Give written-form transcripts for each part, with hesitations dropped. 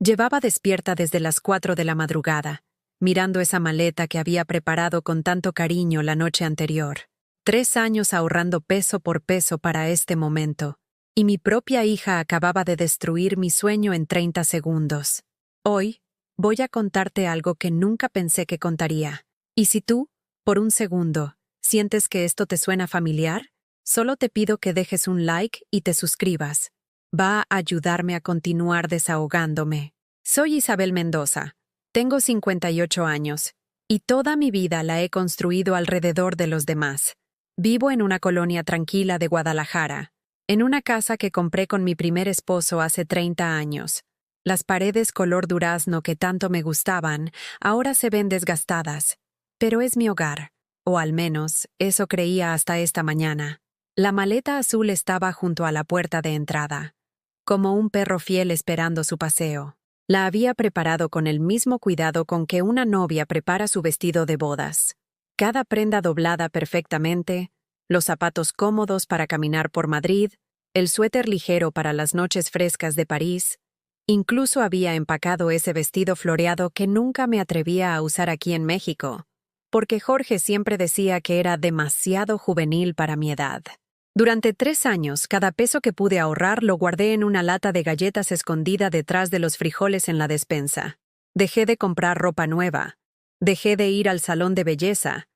Llevaba despierta desde las 4 de la madrugada, mirando esa maleta que había preparado con tanto cariño la noche anterior. 3 años ahorrando peso por peso para este momento, y mi propia hija acababa de destruir mi sueño en 30 segundos. Hoy, voy a contarte algo que nunca pensé que contaría. Y si tú, por un segundo, sientes que esto te suena familiar, solo te pido que dejes un like y te suscribas. Va a ayudarme a continuar desahogándome. Soy Isabel Mendoza. Tengo 58 años, y toda mi vida la he construido alrededor de los demás. Vivo en una colonia tranquila de Guadalajara, en una casa que compré con mi primer esposo hace 30 años. Las paredes color durazno que tanto me gustaban ahora se ven desgastadas, pero es mi hogar, o al menos eso creía hasta esta mañana. La maleta azul estaba junto a la puerta de entrada, como un perro fiel esperando su paseo. La había preparado con el mismo cuidado con que una novia prepara su vestido de bodas. Cada prenda doblada perfectamente, los zapatos cómodos para caminar por Madrid, el suéter ligero para las noches frescas de París. Incluso había empacado ese vestido floreado que nunca me atrevía a usar aquí en México, porque Jorge siempre decía que era demasiado juvenil para mi edad. Durante 3 años, cada peso que pude ahorrar lo guardé en una lata de galletas escondida detrás de los frijoles en la despensa. Dejé de comprar ropa nueva. Dejé de ir al salón de belleza.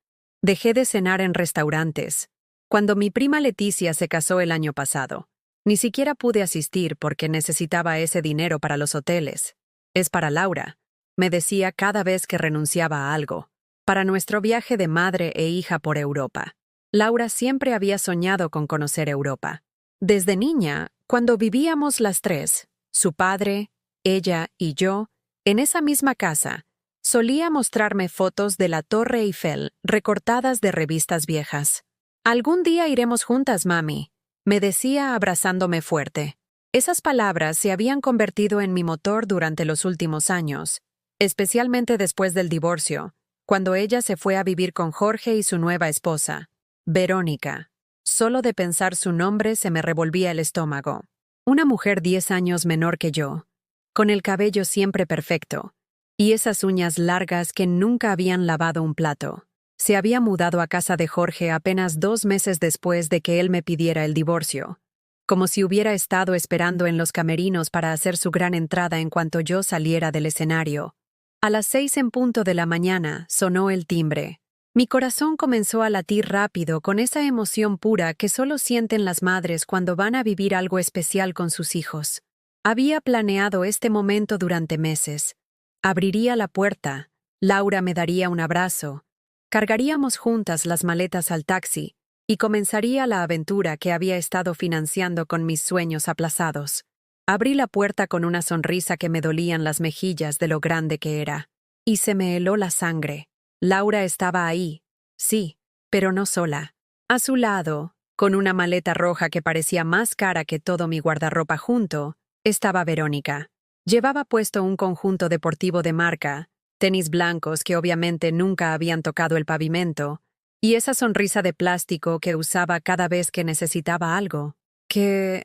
Dejé de cenar en restaurantes. Cuando mi prima Leticia se casó el año pasado, ni siquiera pude asistir porque necesitaba ese dinero para los hoteles. Es para Laura, me decía cada vez que renunciaba a algo. Para nuestro viaje de madre e hija por Europa. Laura siempre había soñado con conocer Europa. Desde niña, cuando vivíamos las tres, su padre, ella y yo, en esa misma casa, solía mostrarme fotos de la Torre Eiffel recortadas de revistas viejas. «Algún día iremos juntas, mami», me decía abrazándome fuerte. Esas palabras se habían convertido en mi motor durante los últimos años, especialmente después del divorcio, cuando ella se fue a vivir con Jorge y su nueva esposa. Verónica. Solo de pensar su nombre se me revolvía el estómago. Una mujer 10 años menor que yo, con el cabello siempre perfecto, y esas uñas largas que nunca habían lavado un plato. Se había mudado a casa de Jorge apenas 2 meses después de que él me pidiera el divorcio, como si hubiera estado esperando en los camerinos para hacer su gran entrada en cuanto yo saliera del escenario. A las 6 en punto de la mañana sonó el timbre. Mi corazón comenzó a latir rápido con esa emoción pura que solo sienten las madres cuando van a vivir algo especial con sus hijos. Había planeado este momento durante meses. Abriría la puerta, Laura me daría un abrazo, cargaríamos juntas las maletas al taxi y comenzaría la aventura que había estado financiando con mis sueños aplazados. Abrí la puerta con una sonrisa que me dolían las mejillas de lo grande que era, y se me heló la sangre. Laura estaba ahí, sí, pero no sola. A su lado, con una maleta roja que parecía más cara que todo mi guardarropa junto, estaba Verónica. Llevaba puesto un conjunto deportivo de marca, tenis blancos que obviamente nunca habían tocado el pavimento, y esa sonrisa de plástico que usaba cada vez que necesitaba algo. ¿Qué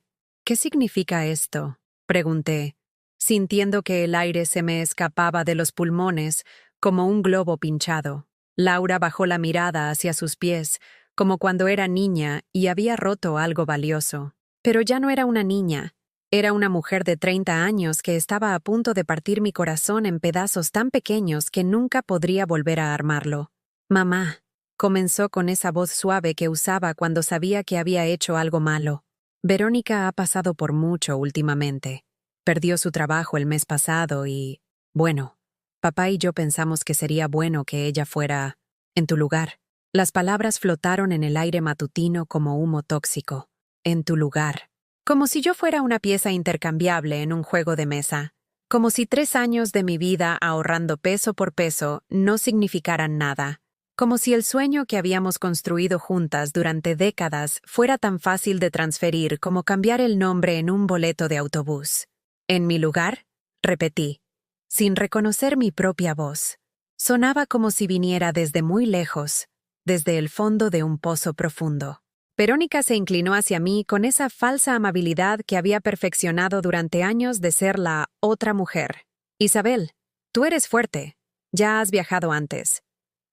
significa esto?, pregunté, sintiendo que el aire se me escapaba de los pulmones como un globo pinchado. Laura bajó la mirada hacia sus pies, como cuando era niña y había roto algo valioso. Pero ya no era una niña. Era una mujer de 30 años que estaba a punto de partir mi corazón en pedazos tan pequeños que nunca podría volver a armarlo. «Mamá», comenzó con esa voz suave que usaba cuando sabía que había hecho algo malo. Verónica ha pasado por mucho últimamente. Perdió su trabajo el mes pasado y, bueno, papá y yo pensamos que sería bueno que ella fuera en tu lugar. Las palabras flotaron en el aire matutino como humo tóxico. En tu lugar. Como si yo fuera una pieza intercambiable en un juego de mesa. Como si 3 años de mi vida ahorrando peso por peso no significaran nada. Como si el sueño que habíamos construido juntas durante décadas fuera tan fácil de transferir como cambiar el nombre en un boleto de autobús. En mi lugar, repetí, sin reconocer mi propia voz. Sonaba como si viniera desde muy lejos, desde el fondo de un pozo profundo. Verónica se inclinó hacia mí con esa falsa amabilidad que había perfeccionado durante años de ser la otra mujer. Isabel, tú eres fuerte. Ya has viajado antes.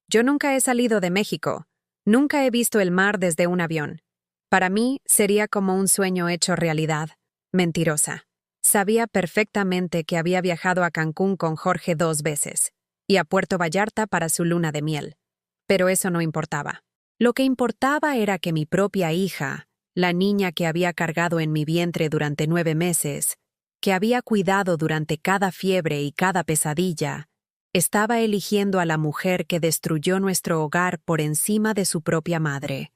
Yo nunca he salido de México. Nunca he visto el mar desde un avión. Para mí sería como un sueño hecho realidad. Mentirosa. Sabía perfectamente que había viajado a Cancún con Jorge 2 veces y a Puerto Vallarta para su luna de miel. Pero eso no importaba. Lo que importaba era que mi propia hija, la niña que había cargado en mi vientre durante 9 meses, que había cuidado durante cada fiebre y cada pesadilla, estaba eligiendo a la mujer que destruyó nuestro hogar por encima de su propia madre.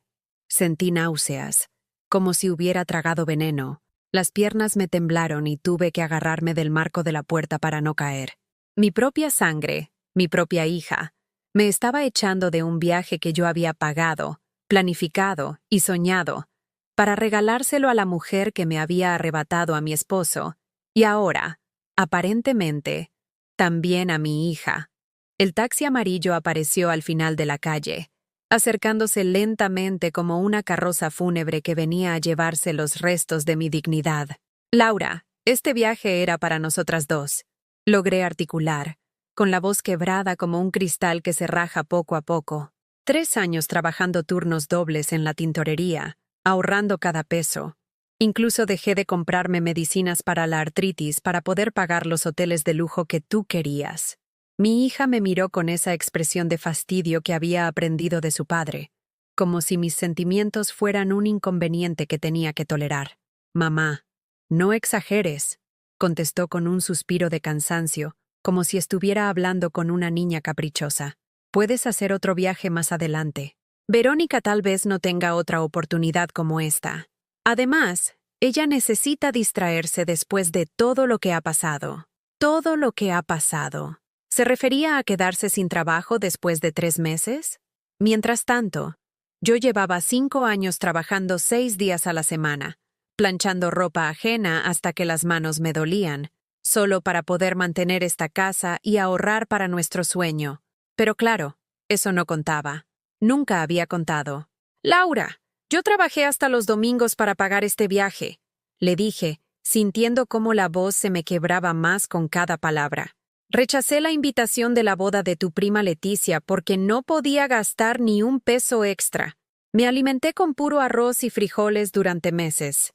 Sentí náuseas, como si hubiera tragado veneno. Las piernas me temblaron y tuve que agarrarme del marco de la puerta para no caer. Mi propia sangre, mi propia hija, me estaba echando de un viaje que yo había pagado, planificado y soñado, para regalárselo a la mujer que me había arrebatado a mi esposo, y ahora, aparentemente, también a mi hija. El taxi amarillo apareció al final de la calle, acercándose lentamente como una carroza fúnebre que venía a llevarse los restos de mi dignidad. Laura, este viaje era para nosotras dos. Logré articular, con la voz quebrada como un cristal que se raja poco a poco. 3 años trabajando turnos dobles en la tintorería, ahorrando cada peso. Incluso dejé de comprarme medicinas para la artritis para poder pagar los hoteles de lujo que tú querías. Mi hija me miró con esa expresión de fastidio que había aprendido de su padre, como si mis sentimientos fueran un inconveniente que tenía que tolerar. «Mamá, no exageres», contestó con un suspiro de cansancio, como si estuviera hablando con una niña caprichosa. «Puedes hacer otro viaje más adelante. Verónica tal vez no tenga otra oportunidad como esta. Además, ella necesita distraerse después de todo lo que ha pasado. Todo lo que ha pasado». ¿Se refería a quedarse sin trabajo después de 3 meses? Mientras tanto, yo llevaba 5 años trabajando 6 días a la semana, planchando ropa ajena hasta que las manos me dolían, solo para poder mantener esta casa y ahorrar para nuestro sueño. Pero claro, eso no contaba. Nunca había contado. «Laura, yo trabajé hasta los domingos para pagar este viaje», le dije, sintiendo cómo la voz se me quebraba más con cada palabra. «Rechacé la invitación de la boda de tu prima Leticia porque no podía gastar ni un peso extra. Me alimenté con puro arroz y frijoles durante meses».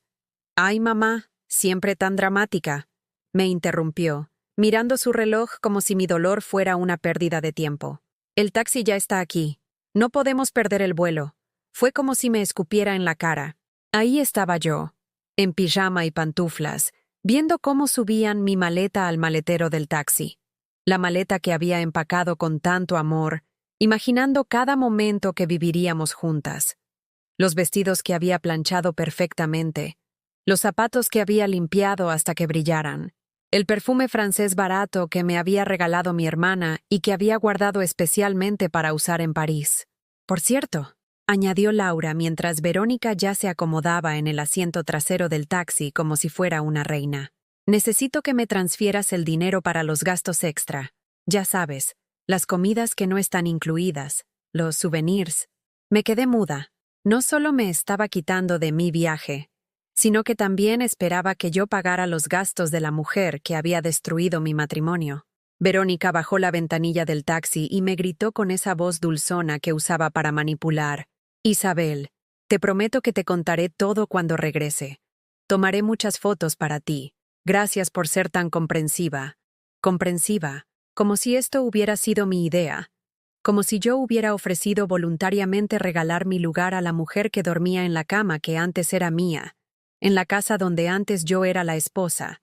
«Ay, mamá, siempre tan dramática», me interrumpió, mirando su reloj como si mi dolor fuera una pérdida de tiempo. «El taxi ya está aquí. No podemos perder el vuelo». Fue como si me escupiera en la cara. Ahí estaba yo, en pijama y pantuflas, viendo cómo subían mi maleta al maletero del taxi. La maleta que había empacado con tanto amor, imaginando cada momento que viviríamos juntas. Los vestidos que había planchado perfectamente, los zapatos que había limpiado hasta que brillaran, el perfume francés barato que me había regalado mi hermana y que había guardado especialmente para usar en París. «Por cierto», añadió Laura mientras Verónica ya se acomodaba en el asiento trasero del taxi como si fuera una reina. «Necesito que me transfieras el dinero para los gastos extra. Ya sabes, las comidas que no están incluidas, los souvenirs». Me quedé muda. No solo me estaba quitando de mi viaje, sino que también esperaba que yo pagara los gastos de la mujer que había destruido mi matrimonio. Verónica bajó la ventanilla del taxi y me gritó con esa voz dulzona que usaba para manipular. «Isabel, te prometo que te contaré todo cuando regrese. Tomaré muchas fotos para ti. Gracias por ser tan comprensiva». Comprensiva, como si esto hubiera sido mi idea. Como si yo hubiera ofrecido voluntariamente regalar mi lugar a la mujer que dormía en la cama que antes era mía, en la casa donde antes yo era la esposa,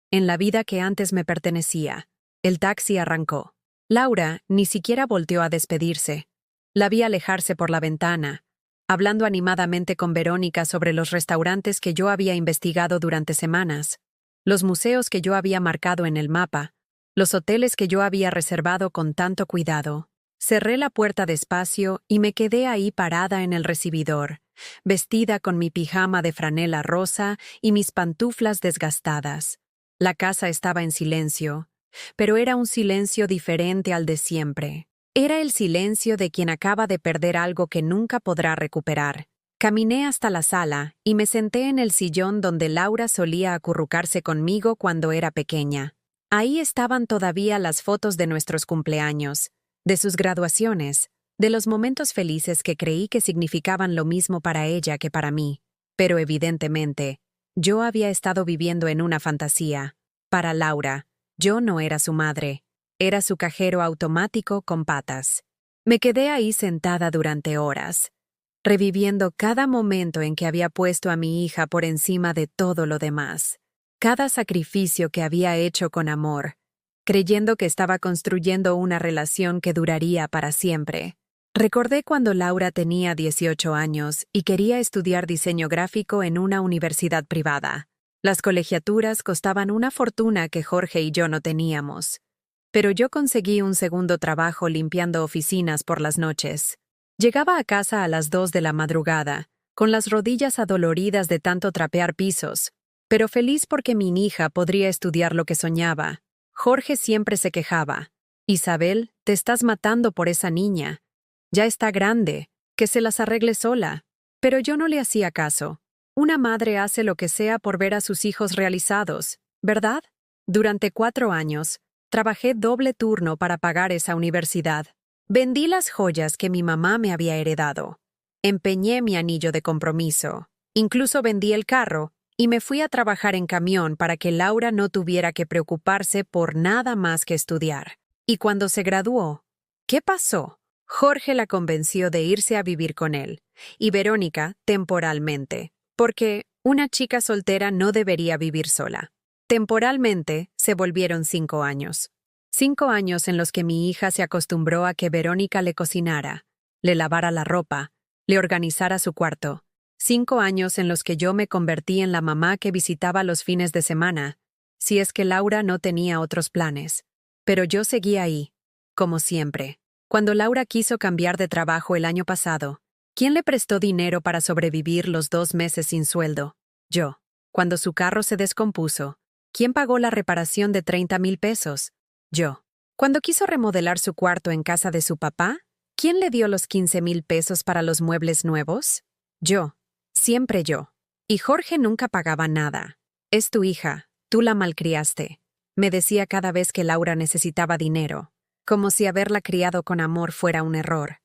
en la vida que antes me pertenecía. El taxi arrancó. Laura ni siquiera volteó a despedirse. La vi alejarse por la ventana, hablando animadamente con Verónica sobre los restaurantes que yo había investigado durante semanas, los museos que yo había marcado en el mapa, los hoteles que yo había reservado con tanto cuidado. Cerré la puerta despacio y me quedé ahí parada en el recibidor, vestida con mi pijama de franela rosa y mis pantuflas desgastadas. La casa estaba en silencio, pero era un silencio diferente al de siempre. Era el silencio de quien acaba de perder algo que nunca podrá recuperar. Caminé hasta la sala y me senté en el sillón donde Laura solía acurrucarse conmigo cuando era pequeña. Ahí estaban todavía las fotos de nuestros cumpleaños, de sus graduaciones, de los momentos felices que creí que significaban lo mismo para ella que para mí. Pero evidentemente, yo había estado viviendo en una fantasía. Para Laura, yo no era su madre, era su cajero automático con patas. Me quedé ahí sentada durante horas, reviviendo cada momento en que había puesto a mi hija por encima de todo lo demás, cada sacrificio que había hecho con amor, creyendo que estaba construyendo una relación que duraría para siempre. Recordé cuando Laura tenía 18 años y quería estudiar diseño gráfico en una universidad privada. Las colegiaturas costaban una fortuna que Jorge y yo no teníamos. Pero yo conseguí un segundo trabajo limpiando oficinas por las noches. Llegaba a casa a las 2 de la madrugada, con las rodillas adoloridas de tanto trapear pisos, pero feliz porque mi hija podría estudiar lo que soñaba. Jorge siempre se quejaba. Isabel, te estás matando por esa niña. Ya está grande, que se las arregle sola. Pero yo no le hacía caso. Una madre hace lo que sea por ver a sus hijos realizados, ¿verdad? Durante 4 años, trabajé doble turno para pagar esa universidad. Vendí las joyas que mi mamá me había heredado. Empeñé mi anillo de compromiso. Incluso vendí el carro y me fui a trabajar en camión para que Laura no tuviera que preocuparse por nada más que estudiar. Y cuando se graduó, ¿qué pasó? Jorge la convenció de irse a vivir con él, y Verónica, temporalmente, porque una chica soltera no debería vivir sola. Temporalmente, se volvieron 5 años. 5 años en los que mi hija se acostumbró a que Verónica le cocinara, le lavara la ropa, le organizara su cuarto. 5 años en los que yo me convertí en la mamá que visitaba los fines de semana, si es que Laura no tenía otros planes. Pero yo seguía ahí, como siempre. Cuando Laura quiso cambiar de trabajo el año pasado, ¿quién le prestó dinero para sobrevivir los 2 meses sin sueldo? Yo. Cuando su carro se descompuso, ¿quién pagó la reparación de 30,000 pesos? Yo. Cuando quiso remodelar su cuarto en casa de su papá, ¿quién le dio los 15,000 pesos para los muebles nuevos? Yo. Siempre yo. Y Jorge nunca pagaba nada. Es tu hija, tú la malcriaste, me decía cada vez que Laura necesitaba dinero. Como si haberla criado con amor fuera un error.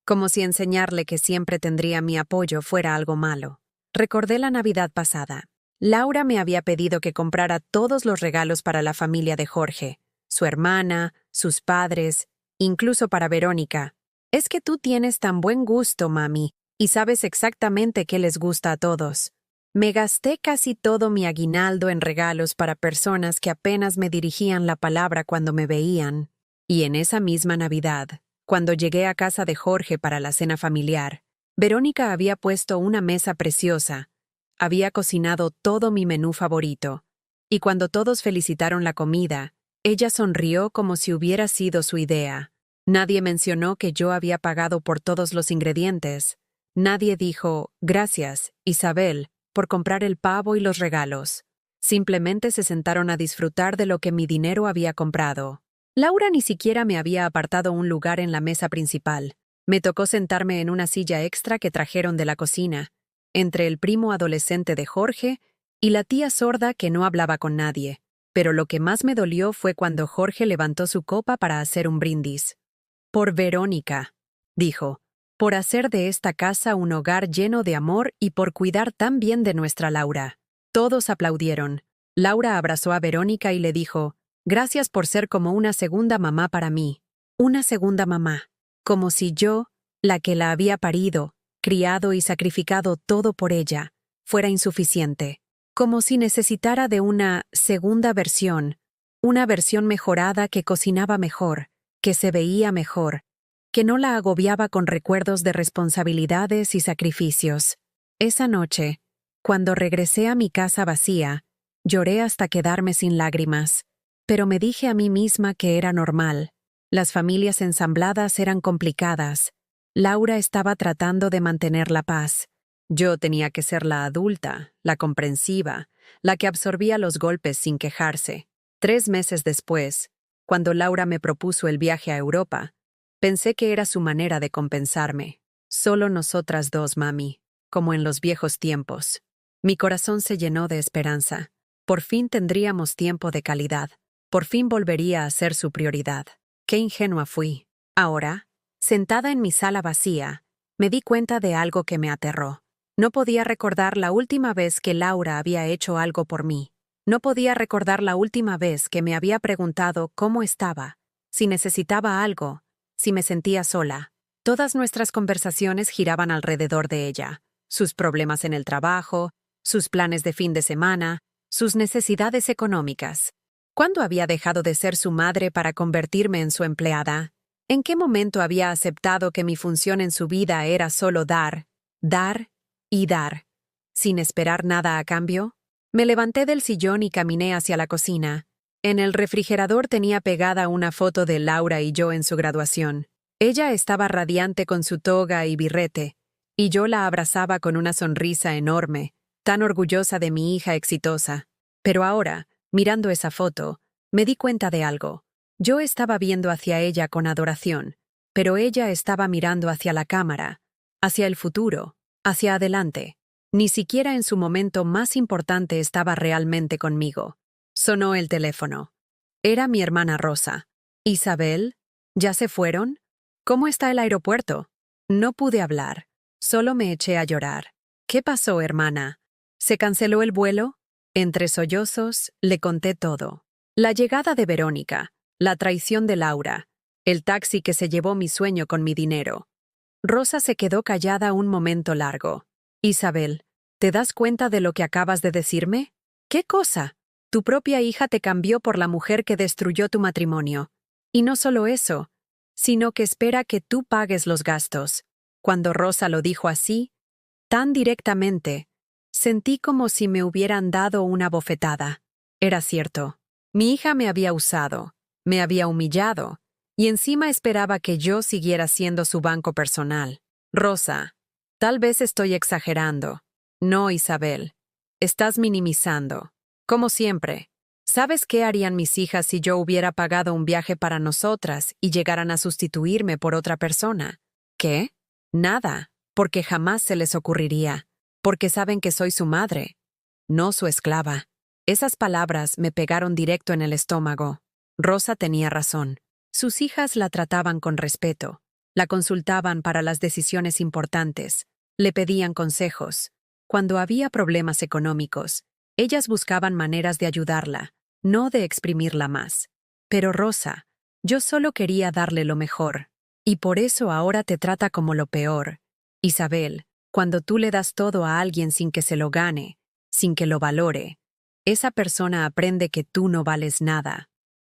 Como si enseñarle que siempre tendría mi apoyo fuera algo malo. Recordé la Navidad pasada. Laura me había pedido que comprara todos los regalos para la familia de Jorge, su hermana, sus padres, incluso para Verónica. Es que tú tienes tan buen gusto, mami, y sabes exactamente qué les gusta a todos. Me gasté casi todo mi aguinaldo en regalos para personas que apenas me dirigían la palabra cuando me veían. Y en esa misma Navidad, cuando llegué a casa de Jorge para la cena familiar, Verónica había puesto una mesa preciosa, había cocinado todo mi menú favorito, y cuando todos felicitaron la comida, ella sonrió como si hubiera sido su idea. Nadie mencionó que yo había pagado por todos los ingredientes. Nadie dijo, gracias, Isabel, por comprar el pavo y los regalos. Simplemente se sentaron a disfrutar de lo que mi dinero había comprado. Laura ni siquiera me había apartado un lugar en la mesa principal. Me tocó sentarme en una silla extra que trajeron de la cocina, entre el primo adolescente de Jorge y la tía sorda que no hablaba con nadie. Pero lo que más me dolió fue cuando Jorge levantó su copa para hacer un brindis. Por Verónica, dijo, por hacer de esta casa un hogar lleno de amor y por cuidar tan bien de nuestra Laura. Todos aplaudieron. Laura abrazó a Verónica y le dijo, gracias por ser como una segunda mamá para mí. Una segunda mamá. Como si yo, la que la había parido, criado y sacrificado todo por ella, fuera insuficiente. Como si necesitara de una segunda versión, una versión mejorada que cocinaba mejor, que se veía mejor, que no la agobiaba con recuerdos de responsabilidades y sacrificios. Esa noche, cuando regresé a mi casa vacía, lloré hasta quedarme sin lágrimas. Pero me dije a mí misma que era normal. Las familias ensambladas eran complicadas. Laura estaba tratando de mantener la paz. Yo tenía que ser la adulta, la comprensiva, la que absorbía los golpes sin quejarse. 3 meses después, cuando Laura me propuso el viaje a Europa, pensé que era su manera de compensarme. Solo nosotras dos, mami, como en los viejos tiempos. Mi corazón se llenó de esperanza. Por fin tendríamos tiempo de calidad. Por fin volvería a ser su prioridad. Qué ingenua fui. Ahora, sentada en mi sala vacía, me di cuenta de algo que me aterró. No podía recordar la última vez que Laura había hecho algo por mí. No podía recordar la última vez que me había preguntado cómo estaba, si necesitaba algo, si me sentía sola. Todas nuestras conversaciones giraban alrededor de ella. Sus problemas en el trabajo, sus planes de fin de semana, sus necesidades económicas. ¿Cuándo había dejado de ser su madre para convertirme en su empleada? ¿En qué momento había aceptado que mi función en su vida era solo dar, dar y dar, sin esperar nada a cambio? Me levanté del sillón y caminé hacia la cocina. En el refrigerador tenía pegada una foto de Laura y yo en su graduación. Ella estaba radiante con su toga y birrete, y yo la abrazaba con una sonrisa enorme, tan orgullosa de mi hija exitosa. Pero ahora, mirando esa foto, me di cuenta de algo. Yo estaba viendo hacia ella con adoración, pero ella estaba mirando hacia la cámara, hacia el futuro, hacia adelante. Ni siquiera en su momento más importante estaba realmente conmigo. Sonó el teléfono. Era mi hermana Rosa. «¿Isabel? ¿Ya se fueron? ¿Cómo está el aeropuerto?» No pude hablar. Solo me eché a llorar. «¿Qué pasó, hermana? ¿Se canceló el vuelo?» Entre sollozos, le conté todo. La llegada de Verónica, la traición de Laura, el taxi que se llevó mi sueño con mi dinero. Rosa se quedó callada un momento largo. «Isabel, ¿te das cuenta de lo que acabas de decirme? ¿Qué cosa? Tu propia hija te cambió por la mujer que destruyó tu matrimonio. Y no solo eso, sino que espera que tú pagues los gastos». Cuando Rosa lo dijo así, tan directamente, sentí como si me hubieran dado una bofetada. Era cierto. Mi hija me había usado, me había humillado, y encima esperaba que yo siguiera siendo su banco personal. «Rosa, tal vez estoy exagerando». «No, Isabel. Estás minimizando. Como siempre. ¿Sabes qué harían mis hijas si yo hubiera pagado un viaje para nosotras y llegaran a sustituirme por otra persona? ¿Qué? Nada, porque jamás se les ocurriría. Porque saben que soy su madre, no su esclava». Esas palabras me pegaron directo en el estómago. Rosa tenía razón. Sus hijas la trataban con respeto, la consultaban para las decisiones importantes, le pedían consejos. Cuando había problemas económicos, ellas buscaban maneras de ayudarla, no de exprimirla más. Pero Rosa, yo solo quería darle lo mejor. Y por eso ahora te trata como lo peor. Isabel, cuando tú le das todo a alguien sin que se lo gane, sin que lo valore, esa persona aprende que tú no vales nada.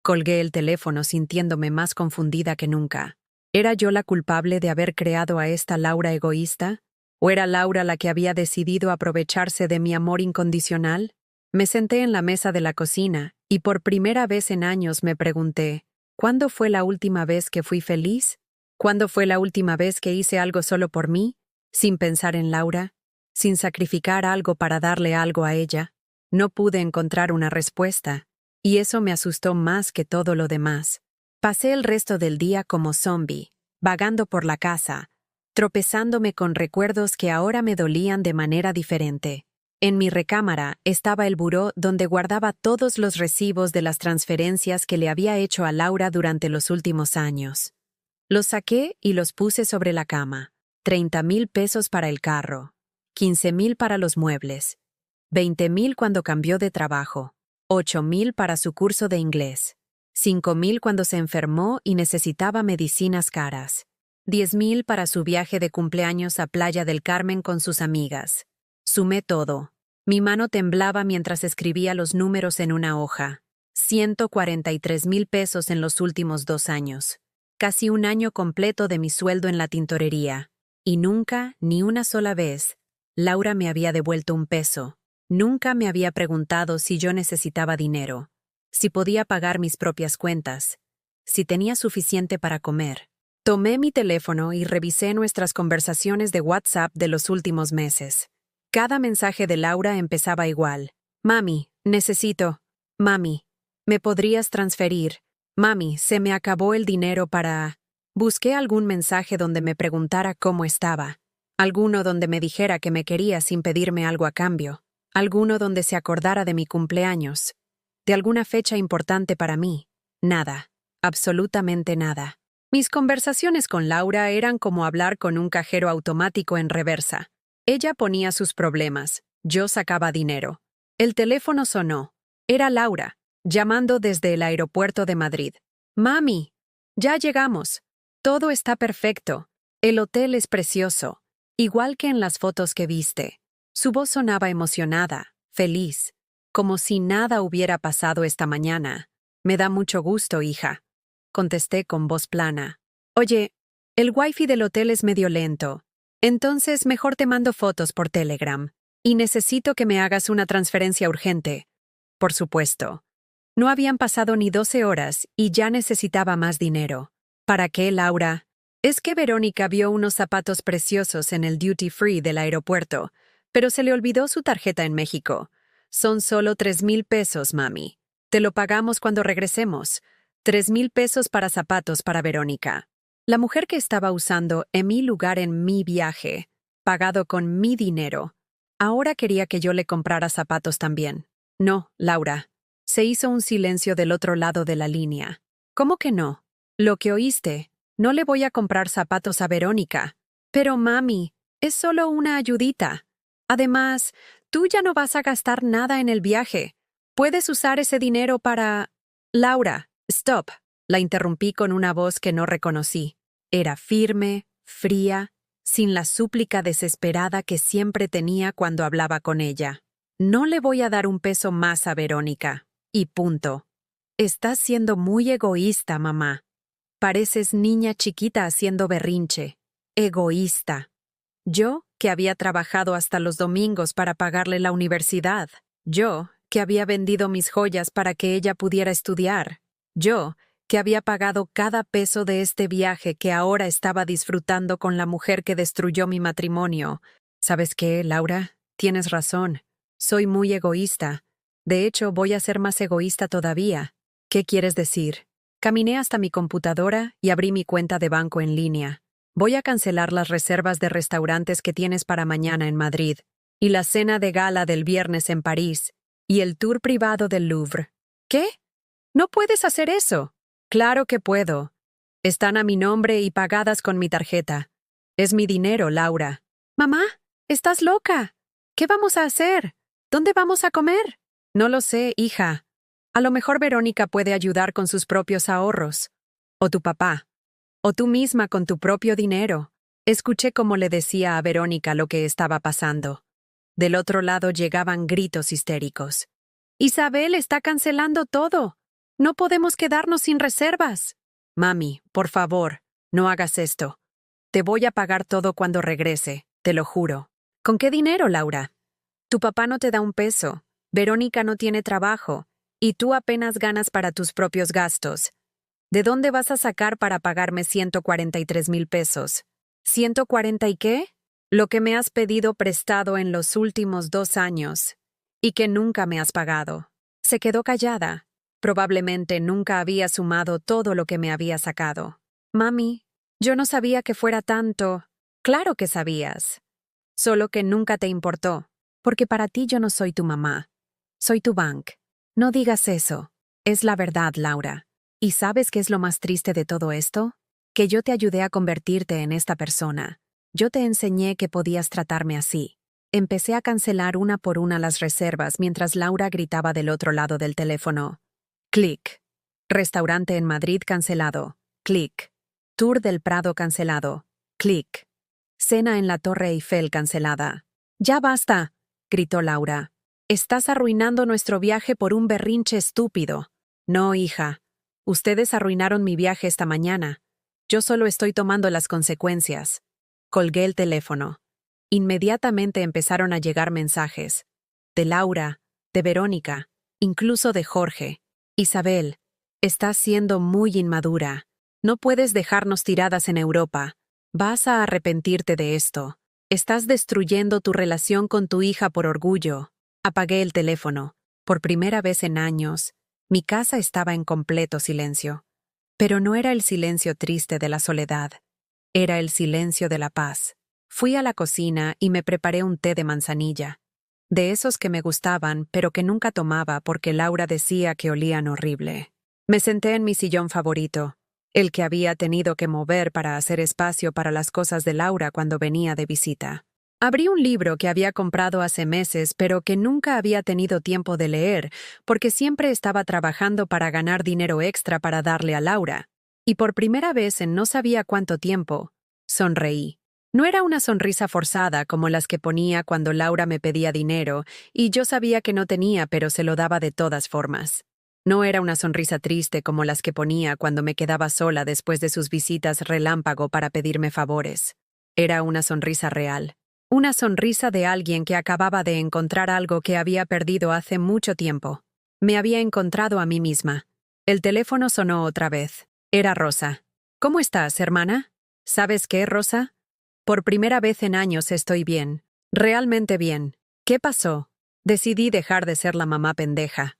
Colgué el teléfono sintiéndome más confundida que nunca. ¿Era yo la culpable de haber creado a esta Laura egoísta? ¿O era Laura la que había decidido aprovecharse de mi amor incondicional? Me senté en la mesa de la cocina y por primera vez en años me pregunté, ¿cuándo fue la última vez que fui feliz? ¿Cuándo fue la última vez que hice algo solo por mí, sin pensar en Laura, sin sacrificar algo para darle algo a ella? No pude encontrar una respuesta, y eso me asustó más que todo lo demás. Pasé el resto del día como zombie, vagando por la casa, tropezándome con recuerdos que ahora me dolían de manera diferente. En mi recámara estaba el buró donde guardaba todos los recibos de las transferencias que le había hecho a Laura durante los últimos años. Los saqué y los puse sobre la cama. 30,000 pesos para el carro, 15,000 para los muebles, 20,000 cuando cambió de trabajo, 8,000 para su curso de inglés, 5,000 cuando se enfermó y necesitaba medicinas caras, 10,000 para su viaje de cumpleaños a Playa del Carmen con sus amigas. Sumé todo. Mi mano temblaba mientras escribía los números en una hoja. 143,000 pesos en los últimos 2 años. Casi un año completo de mi sueldo en la tintorería. Y nunca, ni una sola vez, Laura me había devuelto un peso. Nunca me había preguntado si yo necesitaba dinero, si podía pagar mis propias cuentas, si tenía suficiente para comer. Tomé mi teléfono y revisé nuestras conversaciones de WhatsApp de los últimos meses. Cada mensaje de Laura empezaba igual. «Mami, necesito. Mami, ¿me podrías transferir? Mami, se me acabó el dinero para...». Busqué algún mensaje donde me preguntara cómo estaba. Alguno donde me dijera que me quería sin pedirme algo a cambio. Alguno donde se acordara de mi cumpleaños. de alguna fecha importante para mí. Nada, absolutamente nada. Mis conversaciones con Laura eran como hablar con un cajero automático en reversa. Ella ponía sus problemas, yo sacaba dinero. El teléfono sonó. Era Laura, llamando desde el aeropuerto de Madrid. «Mami, ya llegamos. Todo está perfecto. El hotel es precioso, igual que en las fotos que viste». Su voz sonaba emocionada, feliz, como si nada hubiera pasado esta mañana. «Me da mucho gusto, hija», contesté con voz plana. «Oye, el wifi del hotel es medio lento, entonces mejor te mando fotos por Telegram. Y necesito que me hagas una transferencia urgente». Por supuesto. No habían pasado ni 12 horas y ya necesitaba más dinero. ¿Para qué, Laura? Es que Verónica vio unos zapatos preciosos en el duty free del aeropuerto, pero se le olvidó su tarjeta en México. Son solo 3,000 pesos, mami. Te lo pagamos cuando regresemos. 3,000 pesos para zapatos para Verónica. La mujer que estaba usando en mi lugar en mi viaje, pagado con mi dinero, ahora quería que yo le comprara zapatos también. No, Laura. Se hizo un silencio del otro lado de la línea. ¿Cómo que no? Lo que oíste. No le voy a comprar zapatos a Verónica. Pero, mami, es solo una ayudita. Además, tú ya no vas a gastar nada en el viaje. Puedes usar ese dinero para... Laura, stop. La interrumpí con una voz que no reconocí. Era firme, fría, sin la súplica desesperada que siempre tenía cuando hablaba con ella. No le voy a dar un peso más a Verónica. Y punto. Estás siendo muy egoísta, mamá. Pareces niña chiquita haciendo berrinche. Egoísta. Yo, que había trabajado hasta los domingos para pagarle la universidad. Yo, que había vendido mis joyas para que ella pudiera estudiar. Yo, que había pagado cada peso de este viaje que ahora estaba disfrutando con la mujer que destruyó mi matrimonio. ¿Sabes qué, Laura? Tienes razón. Soy muy egoísta. De hecho, voy a ser más egoísta todavía. ¿Qué quieres decir? Caminé hasta mi computadora y abrí mi cuenta de banco en línea. Voy a cancelar las reservas de restaurantes que tienes para mañana en Madrid, y la cena de gala del viernes en París, y el tour privado del Louvre. ¿Qué? ¿No puedes hacer eso? Claro que puedo. Están a mi nombre y pagadas con mi tarjeta. Es mi dinero, Laura. Mamá, estás loca. ¿Qué vamos a hacer? ¿Dónde vamos a comer? No lo sé, hija. A lo mejor Verónica puede ayudar con sus propios ahorros. O tu papá. O tú misma con tu propio dinero. Escuché cómo le decía a Verónica lo que estaba pasando. Del otro lado llegaban gritos histéricos. Isabel está cancelando todo. No podemos quedarnos sin reservas. Mami, por favor, no hagas esto. Te voy a pagar todo cuando regrese, te lo juro. ¿Con qué dinero, Laura? Tu papá no te da un peso. Verónica no tiene trabajo. Y tú apenas ganas para tus propios gastos. ¿De dónde vas a sacar para pagarme 143,000 pesos? ¿140 y qué? Lo que me has pedido prestado en los últimos 2 años. Y que nunca me has pagado. Se quedó callada. Probablemente nunca había sumado todo lo que me había sacado. Mami, yo no sabía que fuera tanto. Claro que sabías. Solo que nunca te importó. Porque para ti yo no soy tu mamá. Soy tu bank. No digas eso. Es la verdad, Laura. ¿Y sabes qué es lo más triste de todo esto? Que yo te ayudé a convertirte en esta persona. Yo te enseñé que podías tratarme así. Empecé a cancelar una por una las reservas mientras Laura gritaba del otro lado del teléfono. Clic. Restaurante en Madrid cancelado. Clic. Tour del Prado cancelado. Clic. Cena en la Torre Eiffel cancelada. ¡Ya basta!, gritó Laura. Estás arruinando nuestro viaje por un berrinche estúpido. No, hija. Ustedes arruinaron mi viaje esta mañana. Yo solo estoy tomando las consecuencias. Colgué el teléfono. Inmediatamente empezaron a llegar mensajes. De Laura, de Verónica, incluso de Jorge. Isabel, estás siendo muy inmadura. No puedes dejarnos tiradas en Europa. Vas a arrepentirte de esto. Estás destruyendo tu relación con tu hija por orgullo. Apagué el teléfono. Por primera vez en años, mi casa estaba en completo silencio. Pero no era el silencio triste de la soledad. Era el silencio de la paz. Fui a la cocina y me preparé un té de manzanilla. de esos que me gustaban, pero que nunca tomaba porque Laura decía que olían horrible. Me senté en mi sillón favorito, el que había tenido que mover para hacer espacio para las cosas de Laura cuando venía de visita. Abrí un libro que había comprado hace meses, pero que nunca había tenido tiempo de leer, porque siempre estaba trabajando para ganar dinero extra para darle a Laura. Y por primera vez en no sabía cuánto tiempo, sonreí. No era una sonrisa forzada como las que ponía cuando Laura me pedía dinero, y yo sabía que no tenía, pero se lo daba de todas formas. No era una sonrisa triste como las que ponía cuando me quedaba sola después de sus visitas relámpago para pedirme favores. Era una sonrisa real. Una sonrisa de alguien que acababa de encontrar algo que había perdido hace mucho tiempo. Me había encontrado a mí misma. El teléfono sonó otra vez. Era Rosa. ¿Cómo estás, hermana? ¿Sabes qué, Rosa? Por primera vez en años estoy bien. Realmente bien. ¿Qué pasó? Decidí dejar de ser la mamá pendeja.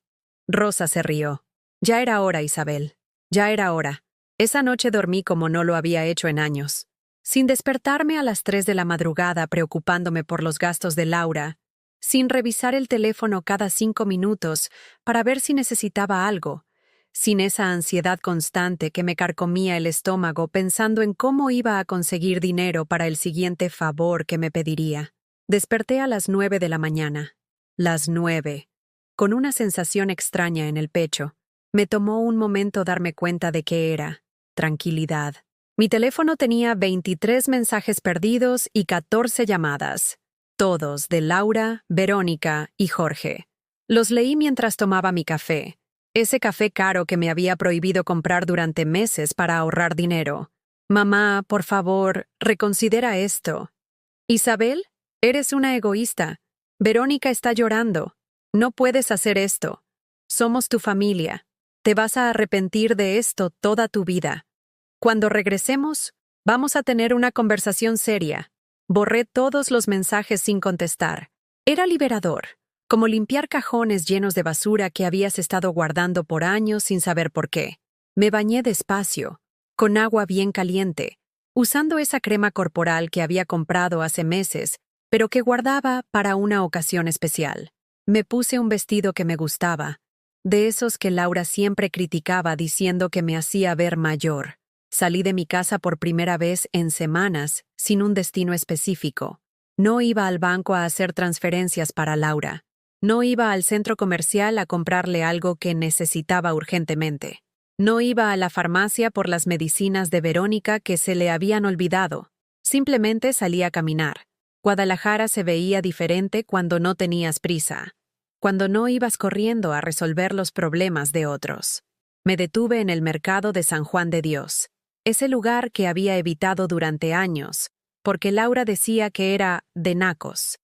Rosa se rió. Ya era hora, Isabel. Ya era hora. Esa noche dormí como no lo había hecho en años. Sin despertarme a las 3 de la madrugada preocupándome por los gastos de Laura, sin revisar el teléfono cada 5 minutos para ver si necesitaba algo, sin esa ansiedad constante que me carcomía el estómago pensando en cómo iba a conseguir dinero para el siguiente favor que me pediría. Desperté a las 9 de la mañana. Las 9, con una sensación extraña en el pecho. Me tomó un momento darme cuenta de qué era. Tranquilidad. Mi teléfono tenía 23 mensajes perdidos y 14 llamadas, todos de Laura, Verónica y Jorge. Los leí mientras tomaba mi café, ese café caro que me había prohibido comprar durante meses para ahorrar dinero. Mamá, por favor, reconsidera esto. Isabel, eres una egoísta. Verónica está llorando. No puedes hacer esto. Somos tu familia. Te vas a arrepentir de esto toda tu vida. Cuando regresemos, vamos a tener una conversación seria. Borré todos los mensajes sin contestar. Era liberador, como limpiar cajones llenos de basura que habías estado guardando por años sin saber por qué. Me bañé despacio, con agua bien caliente, usando esa crema corporal que había comprado hace meses, pero que guardaba para una ocasión especial. Me puse un vestido que me gustaba, de esos que Laura siempre criticaba diciendo que me hacía ver mayor. Salí de mi casa por primera vez en semanas, sin un destino específico. No iba al banco a hacer transferencias para Laura. No iba al centro comercial a comprarle algo que necesitaba urgentemente. No iba a la farmacia por las medicinas de Verónica que se le habían olvidado. Simplemente salí a caminar. Guadalajara se veía diferente cuando no tenías prisa. Cuando no ibas corriendo a resolver los problemas de otros. Me detuve en el mercado de San Juan de Dios. Ese lugar que había evitado durante años, porque Laura decía que era de nacos,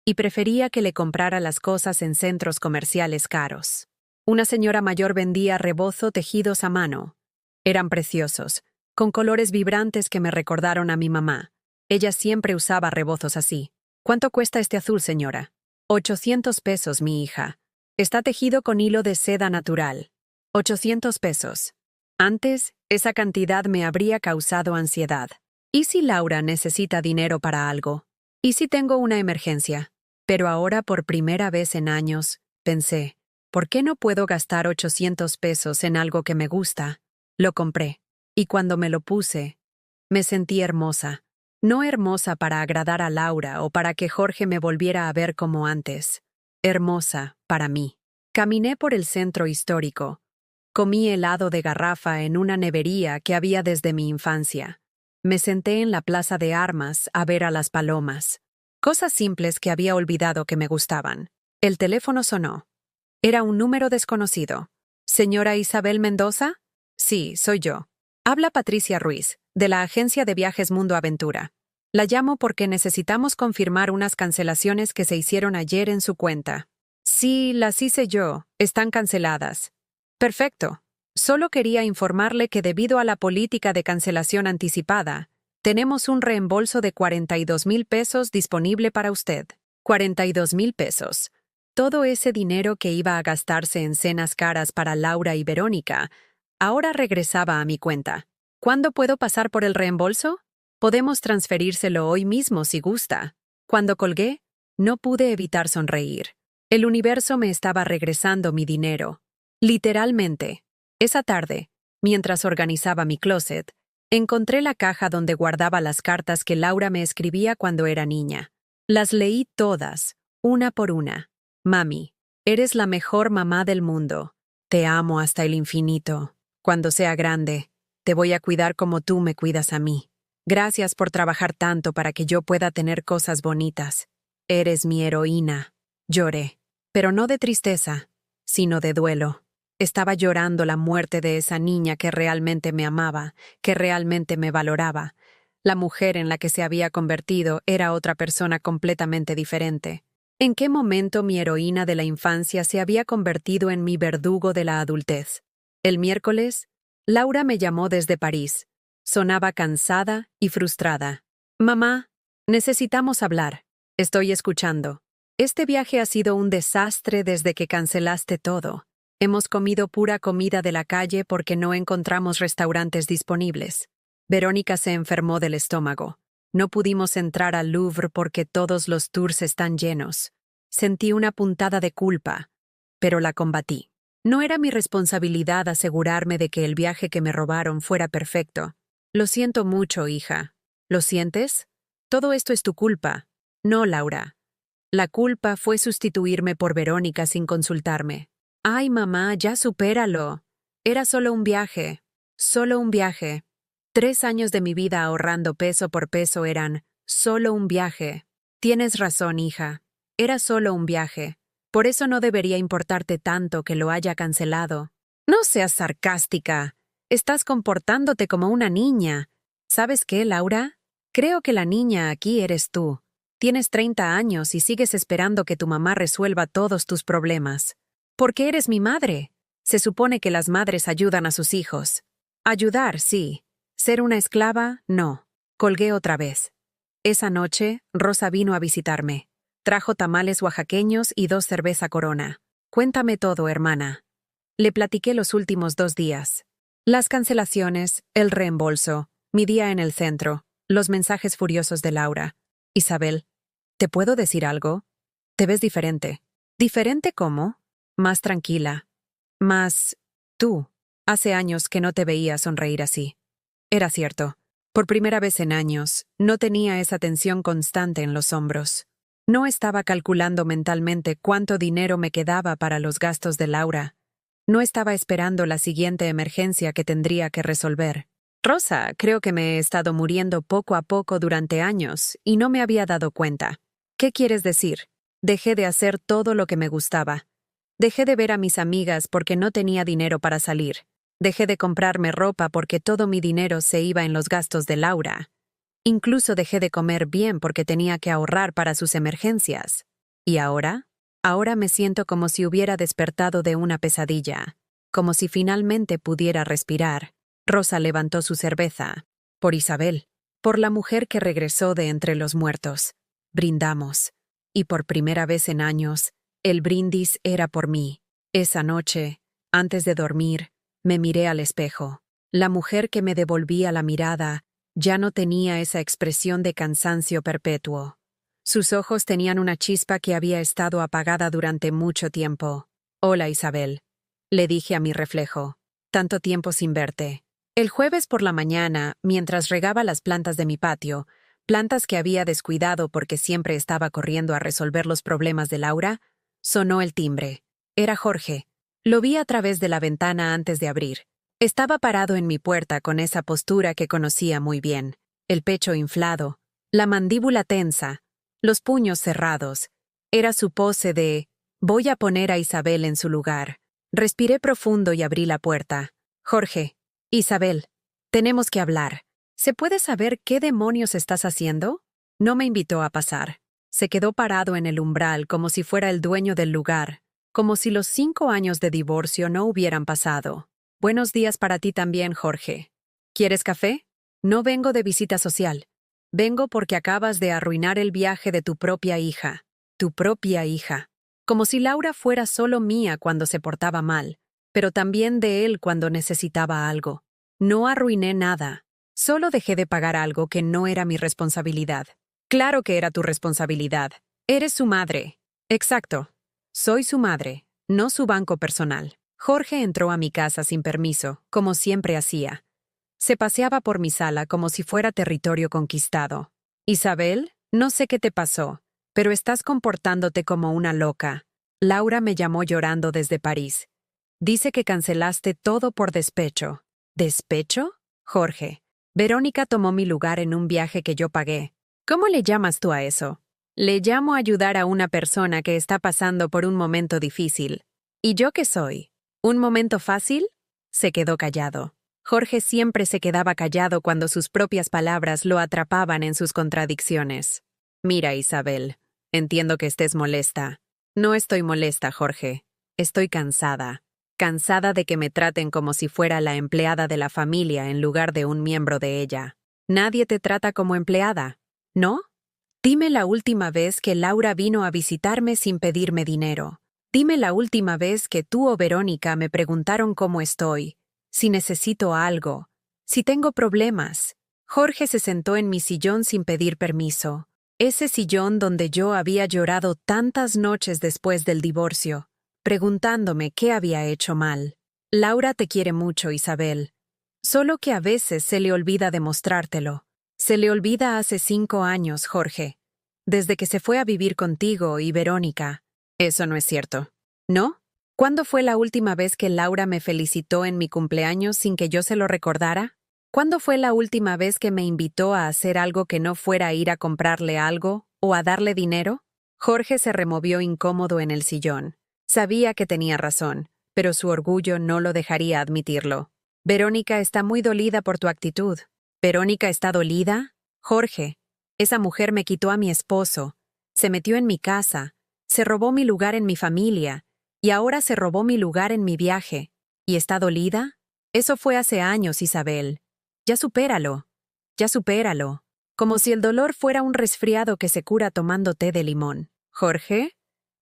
y prefería que le comprara las cosas en centros comerciales caros. Una señora mayor vendía rebozo tejidos a mano. Eran preciosos, con colores vibrantes que me recordaron a mi mamá. Ella siempre usaba rebozos así. ¿Cuánto cuesta este azul, señora? 800 pesos, mi hija. Está tejido con hilo de seda natural. 800 pesos. Antes, esa cantidad me habría causado ansiedad. ¿Y si Laura necesita dinero para algo? ¿Y si tengo una emergencia? Pero ahora, por primera vez en años, pensé, ¿por qué no puedo gastar 800 pesos en algo que me gusta? Lo compré. Y cuando me lo puse, me sentí hermosa. No hermosa para agradar a Laura o para que Jorge me volviera a ver como antes. Hermosa para mí. Caminé por el centro histórico. Comí helado de garrafa en una nevería que había desde mi infancia. Me senté en la plaza de armas a ver a las palomas. Cosas simples que había olvidado que me gustaban. El teléfono sonó. Era un número desconocido. ¿Señora Isabel Mendoza? Sí, soy yo. Habla Patricia Ruiz, de la agencia de viajes Mundo Aventura. La llamo porque necesitamos confirmar unas cancelaciones que se hicieron ayer en su cuenta. Sí, las hice yo. Están canceladas. Perfecto. Solo quería informarle que debido a la política de cancelación anticipada, tenemos un reembolso de 42,000 pesos disponible para usted. 42,000 pesos. Todo ese dinero que iba a gastarse en cenas caras para Laura y Verónica, ahora regresaba a mi cuenta. ¿Cuándo puedo pasar por el reembolso? Podemos transferírselo hoy mismo si gusta. Cuando colgué, No pude evitar sonreír. El universo me estaba regresando mi dinero. Literalmente. Esa tarde, mientras organizaba mi closet, encontré la caja donde guardaba las cartas que Laura me escribía cuando era niña. Las leí todas, una por una. Mami, eres la mejor mamá del mundo. Te amo hasta el infinito. Cuando sea grande, te voy a cuidar como tú me cuidas a mí. Gracias por trabajar tanto para que yo pueda tener cosas bonitas. Eres mi heroína. Lloré, pero no de tristeza, sino de duelo. Estaba llorando la muerte de esa niña que realmente me amaba, que realmente me valoraba. La mujer en la que se había convertido era otra persona completamente diferente. ¿En qué momento mi heroína de la infancia se había convertido en mi verdugo de la adultez? El miércoles, Laura me llamó desde París. Sonaba cansada y frustrada. Mamá, necesitamos hablar. Estoy escuchando. Este viaje ha sido un desastre desde que cancelaste todo. Hemos comido pura comida de la calle porque no encontramos restaurantes disponibles. Verónica se enfermó del estómago. No pudimos entrar al Louvre porque todos los tours están llenos. Sentí una puntada de culpa, pero la combatí. No era mi responsabilidad asegurarme de que el viaje que me robaron fuera perfecto. Lo siento mucho, hija. ¿Lo sientes? Todo esto es tu culpa. No, Laura. La culpa fue sustituirme por Verónica sin consultarme. Ay, mamá, ya supéralo. Era solo un viaje. Solo un viaje. 3 años de mi vida ahorrando peso por peso eran solo un viaje. Tienes razón, hija. Era solo un viaje. Por eso no debería importarte tanto que lo haya cancelado. No seas sarcástica. Estás comportándote como una niña. ¿Sabes qué, Laura? Creo que la niña aquí eres tú. Tienes 30 años y sigues esperando que tu mamá resuelva todos tus problemas. Porque eres mi madre. Se supone que las madres ayudan a sus hijos. Ayudar, sí. Ser una esclava, no. Colgué otra vez. Esa noche, Rosa vino a visitarme. Trajo tamales oaxaqueños y 2 cerveza Corona. Cuéntame todo, hermana. Le platiqué los últimos 2 días. Las cancelaciones, el reembolso, mi día en el centro, los mensajes furiosos de Laura. Isabel, ¿te puedo decir algo? Te ves diferente. ¿Diferente cómo? Más tranquila. Más... tú. Hace años que no te veía sonreír así. Era cierto. Por primera vez en años, no tenía esa tensión constante en los hombros. No estaba calculando mentalmente cuánto dinero me quedaba para los gastos de Laura. No estaba esperando la siguiente emergencia que tendría que resolver. Rosa, creo que me he estado muriendo poco a poco durante años y no me había dado cuenta. ¿Qué quieres decir? Dejé de hacer todo lo que me gustaba. Dejé de ver a mis amigas porque no tenía dinero para salir. Dejé de comprarme ropa porque todo mi dinero se iba en los gastos de Laura. Incluso dejé de comer bien porque tenía que ahorrar para sus emergencias. ¿Y ahora? Ahora me siento como si hubiera despertado de una pesadilla, como si finalmente pudiera respirar. Rosa levantó su cerveza. Por Isabel, por la mujer que regresó de entre los muertos. Brindamos. Y por primera vez en años, el brindis era por mí. Esa noche, antes de dormir, me miré al espejo. La mujer que me devolvía la mirada ya no tenía esa expresión de cansancio perpetuo. Sus ojos tenían una chispa que había estado apagada durante mucho tiempo. Hola, Isabel, le dije a mi reflejo. Tanto tiempo sin verte. El jueves por la mañana, mientras regaba las plantas de mi patio, plantas que había descuidado porque siempre estaba corriendo a resolver los problemas de Laura, sonó el timbre. Era Jorge. Lo vi a través de la ventana antes de abrir. Estaba parado en mi puerta con esa postura que conocía muy bien, el pecho inflado, la mandíbula tensa, los puños cerrados. Era su pose de «voy a poner a Isabel en su lugar». Respiré profundo y abrí la puerta. «Jorge, Isabel, tenemos que hablar. ¿Se puede saber qué demonios estás haciendo?» No me invitó a pasar. Se quedó parado en el umbral como si fuera el dueño del lugar, como si los 5 años de divorcio no hubieran pasado. «Buenos días para ti también, Jorge. ¿Quieres café? No vengo de visita social. Vengo porque acabas de arruinar el viaje de tu propia hija. Tu propia hija. Como si Laura fuera solo mía cuando se portaba mal, pero también de él cuando necesitaba algo. No arruiné nada. Solo dejé de pagar algo que no era mi responsabilidad. Claro que era tu responsabilidad. Eres su madre. Exacto. Soy su madre, no su banco personal. Jorge entró a mi casa sin permiso, como siempre hacía. Se paseaba por mi sala como si fuera territorio conquistado. Isabel, no sé qué te pasó, pero estás comportándote como una loca. Laura me llamó llorando desde París. Dice que cancelaste todo por despecho. ¿Despecho? Jorge. Verónica tomó mi lugar en un viaje que yo pagué. ¿Cómo le llamas tú a eso? Le llamo ayudar a una persona que está pasando por un momento difícil. ¿Y yo qué soy? ¿Un momento fácil? Se quedó callado. Jorge siempre se quedaba callado cuando sus propias palabras lo atrapaban en sus contradicciones. Mira, Isabel, entiendo que estés molesta. No estoy molesta, Jorge. Estoy cansada. Cansada de que me traten como si fuera la empleada de la familia en lugar de un miembro de ella. Nadie te trata como empleada, ¿no? Dime la última vez que Laura vino a visitarme sin pedirme dinero. Dime la última vez que tú o Verónica me preguntaron cómo estoy, si necesito algo, si tengo problemas. Jorge se sentó en mi sillón sin pedir permiso. Ese sillón donde yo había llorado tantas noches después del divorcio, preguntándome qué había hecho mal. Laura te quiere mucho, Isabel. Solo que a veces se le olvida demostrártelo. Se le olvida hace 5 años, Jorge. Desde que se fue a vivir contigo y Verónica. Eso no es cierto. ¿No? ¿Cuándo fue la última vez que Laura me felicitó en mi cumpleaños sin que yo se lo recordara? ¿Cuándo fue la última vez que me invitó a hacer algo que no fuera a ir a comprarle algo o a darle dinero? Jorge se removió incómodo en el sillón. Sabía que tenía razón, pero su orgullo no lo dejaría admitirlo. Verónica está muy dolida por tu actitud. ¿Verónica está dolida? Jorge, esa mujer me quitó a mi esposo, se metió en mi casa, se robó mi lugar en mi familia, y ahora se robó mi lugar en mi viaje. ¿Y está dolida? Eso fue hace años, Isabel. Ya supéralo. Ya supéralo. Como si el dolor fuera un resfriado que se cura tomando té de limón. Jorge,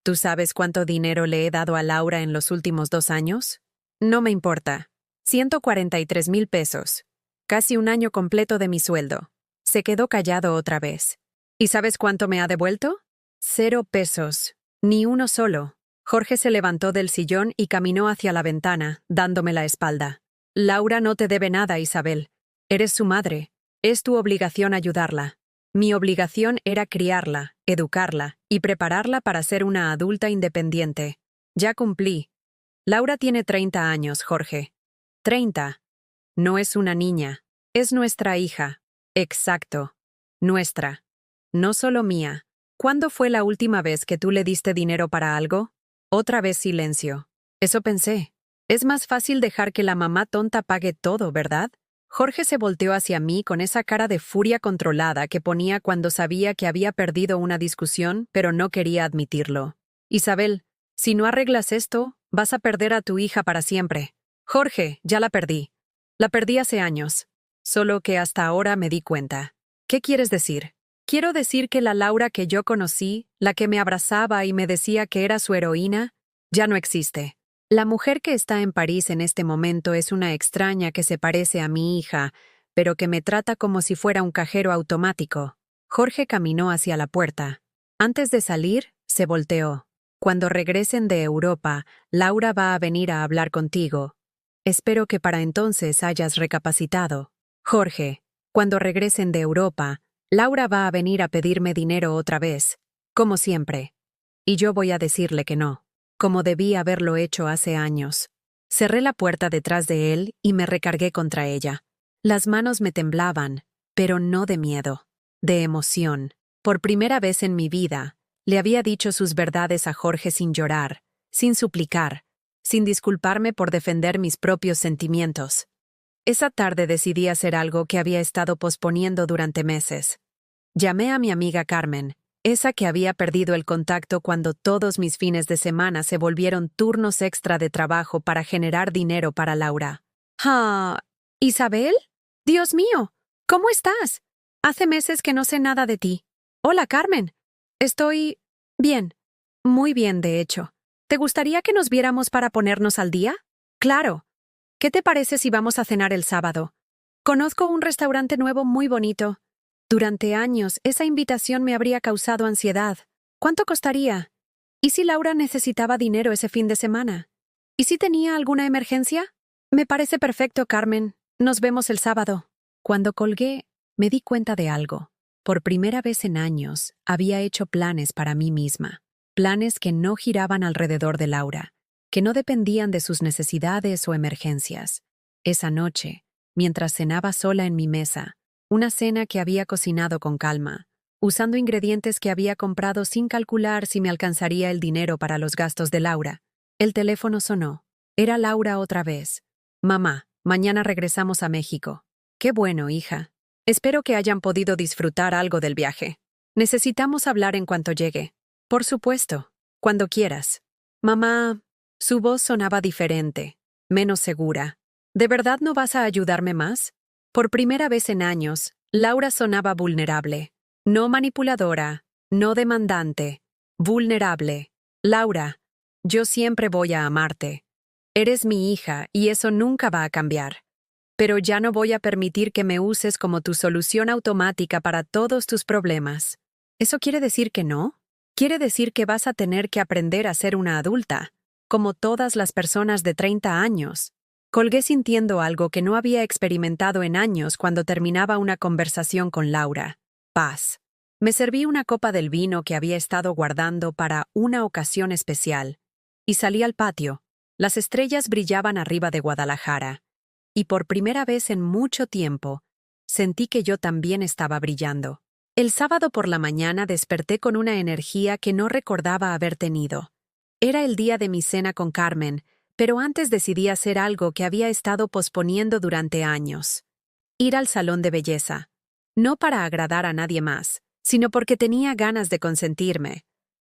¿tú sabes cuánto dinero le he dado a Laura en los últimos 2 años? No me importa. 143,000 pesos. Casi un año completo de mi sueldo. Se quedó callado otra vez. ¿Y sabes cuánto me ha devuelto? 0 pesos. Ni uno solo. Jorge se levantó del sillón y caminó hacia la ventana, dándome la espalda. Laura no te debe nada, Isabel. Eres su madre. Es tu obligación ayudarla. Mi obligación era criarla, educarla y prepararla para ser una adulta independiente. Ya cumplí. Laura tiene 30 años, Jorge. 30. No es una niña. Es nuestra hija. Exacto. Nuestra. No solo mía. ¿Cuándo fue la última vez que tú le diste dinero para algo? Otra vez silencio. Eso pensé. Es más fácil dejar que la mamá tonta pague todo, ¿verdad? Jorge se volteó hacia mí con esa cara de furia controlada que ponía cuando sabía que había perdido una discusión, pero no quería admitirlo. Isabel, si no arreglas esto, vas a perder a tu hija para siempre. Jorge, ya la perdí. La perdí hace años. Solo que hasta ahora me di cuenta. ¿Qué quieres decir? Quiero decir que la Laura que yo conocí, la que me abrazaba y me decía que era su heroína, ya no existe. La mujer que está en París en este momento es una extraña que se parece a mi hija, pero que me trata como si fuera un cajero automático. Jorge caminó hacia la puerta. Antes de salir, se volteó. Cuando regresen de Europa, Laura va a venir a hablar contigo. Espero que para entonces hayas recapacitado. Jorge, cuando regresen de Europa, Laura va a venir a pedirme dinero otra vez, como siempre. Y yo voy a decirle que no, como debí haberlo hecho hace años. Cerré la puerta detrás de él y me recargué contra ella. Las manos me temblaban, pero no de miedo, de emoción. Por primera vez en mi vida, le había dicho sus verdades a Jorge sin llorar, sin suplicar, sin disculparme por defender mis propios sentimientos. Esa tarde decidí hacer algo que había estado posponiendo durante meses. Llamé a mi amiga Carmen, esa que había perdido el contacto cuando todos mis fines de semana se volvieron turnos extra de trabajo para generar dinero para Laura. «Ah, ¿Isabel? Dios mío, ¿cómo estás? Hace meses que no sé nada de ti. Hola, Carmen. Estoy bien, muy bien, de hecho. ¿Te gustaría que nos viéramos para ponernos al día? Claro. ¿Qué te parece si vamos a cenar el sábado? Conozco un restaurante nuevo muy bonito. Durante años, esa invitación me habría causado ansiedad. ¿Cuánto costaría? ¿Y si Laura necesitaba dinero ese fin de semana? ¿Y si tenía alguna emergencia? Me parece perfecto, Carmen. Nos vemos el sábado. Cuando colgué, me di cuenta de algo. Por primera vez en años, había hecho planes para mí misma. Planes que no giraban alrededor de Laura, que no dependían de sus necesidades o emergencias. Esa noche, mientras cenaba sola en mi mesa, una cena que había cocinado con calma, usando ingredientes que había comprado sin calcular si me alcanzaría el dinero para los gastos de Laura, el teléfono sonó. Era Laura otra vez. Mamá, mañana regresamos a México. Qué bueno, hija. Espero que hayan podido disfrutar algo del viaje. Necesitamos hablar en cuanto llegue. Por supuesto, cuando quieras. Mamá, su voz sonaba diferente, menos segura. ¿De verdad no vas a ayudarme más? Por primera vez en años, Laura sonaba vulnerable. No manipuladora, no demandante. Vulnerable. Laura, yo siempre voy a amarte. Eres mi hija y eso nunca va a cambiar. Pero ya no voy a permitir que me uses como tu solución automática para todos tus problemas. ¿Eso quiere decir que no? Quiere decir que vas a tener que aprender a ser una adulta, como todas las personas de 30 años. Colgué sintiendo algo que no había experimentado en años cuando terminaba una conversación con Laura. Paz. Me serví una copa del vino que había estado guardando para una ocasión especial, y salí al patio. Las estrellas brillaban arriba de Guadalajara, y por primera vez en mucho tiempo, sentí que yo también estaba brillando. El sábado por la mañana desperté con una energía que no recordaba haber tenido. Era el día de mi cena con Carmen, pero antes decidí hacer algo que había estado posponiendo durante años. Ir al salón de belleza. No para agradar a nadie más, sino porque tenía ganas de consentirme.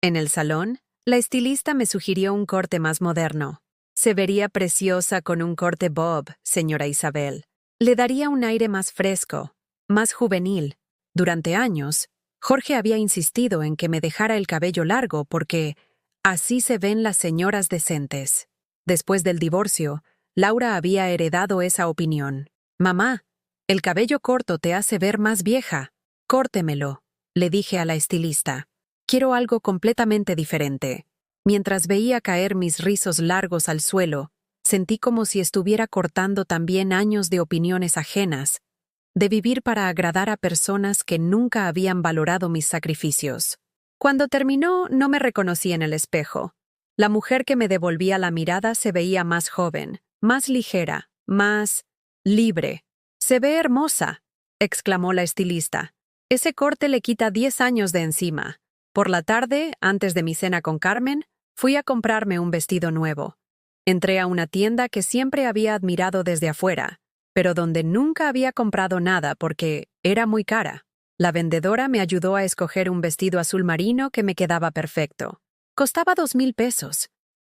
En el salón, la estilista me sugirió un corte más moderno. Se vería preciosa con un corte bob, señora Isabel. Le daría un aire más fresco, más juvenil. Durante años, Jorge había insistido en que me dejara el cabello largo porque así se ven las señoras decentes. Después del divorcio, Laura había heredado esa opinión. Mamá, el cabello corto te hace ver más vieja. Córtemelo, le dije a la estilista. Quiero algo completamente diferente. Mientras veía caer mis rizos largos al suelo, sentí como si estuviera cortando también años de opiniones ajenas, de vivir para agradar a personas que nunca habían valorado mis sacrificios. Cuando terminó, no me reconocí en el espejo. La mujer que me devolvía la mirada se veía más joven, más ligera, más libre. «Se ve hermosa», exclamó la estilista. «Ese corte le quita 10 años de encima». Por la tarde, antes de mi cena con Carmen, fui a comprarme un vestido nuevo. Entré a una tienda que siempre había admirado desde afuera, pero donde nunca había comprado nada porque era muy cara. La vendedora me ayudó a escoger un vestido azul marino que me quedaba perfecto. Costaba 2,000 pesos.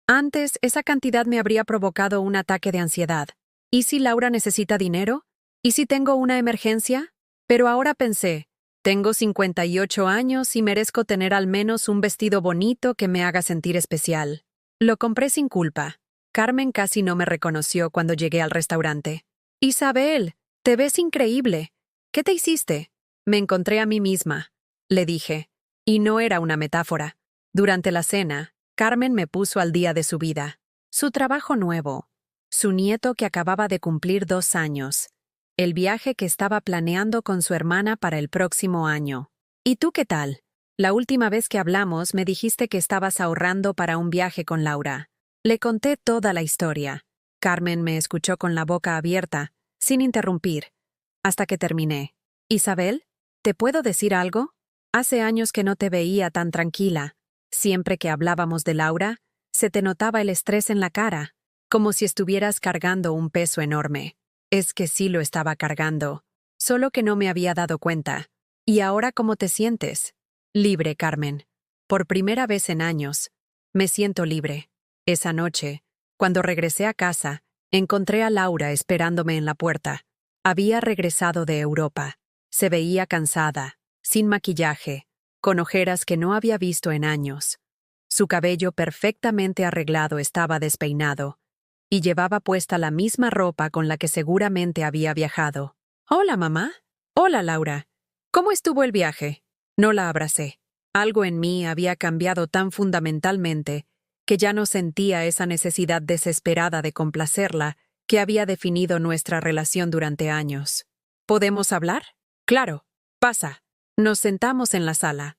Antes, esa cantidad me habría provocado un ataque de ansiedad. ¿Y si Laura necesita dinero? ¿Y si tengo una emergencia? Pero ahora pensé, tengo 58 años y merezco tener al menos un vestido bonito que me haga sentir especial. Lo compré sin culpa. Carmen casi no me reconoció cuando llegué al restaurante. «Isabel, te ves increíble. ¿Qué te hiciste?» Me encontré a mí misma, le dije. Y no era una metáfora. Durante la cena, Carmen me puso al día de su vida. Su trabajo nuevo. Su nieto que acababa de cumplir 2 años. El viaje que estaba planeando con su hermana para el próximo año. ¿Y tú qué tal? La última vez que hablamos me dijiste que estabas ahorrando para un viaje con Laura. Le conté toda la historia. Carmen me escuchó con la boca abierta, sin interrumpir, hasta que terminé. «Isabel, ¿te puedo decir algo? Hace años que no te veía tan tranquila. Siempre que hablábamos de Laura, se te notaba el estrés en la cara, como si estuvieras cargando un peso enorme. Es que sí lo estaba cargando, solo que no me había dado cuenta. ¿Y ahora cómo te sientes?» «Libre, Carmen. Por primera vez en años. Me siento libre». Esa noche, cuando regresé a casa, encontré a Laura esperándome en la puerta. Había regresado de Europa. Se veía cansada, sin maquillaje, con ojeras que no había visto en años. Su cabello perfectamente arreglado estaba despeinado, y llevaba puesta la misma ropa con la que seguramente había viajado. «Hola, mamá». «Hola, Laura. ¿Cómo estuvo el viaje?» No la abracé. Algo en mí había cambiado tan fundamentalmente que ya no sentía esa necesidad desesperada de complacerla que había definido nuestra relación durante años. ¿Podemos hablar? Claro. Pasa. Nos sentamos en la sala.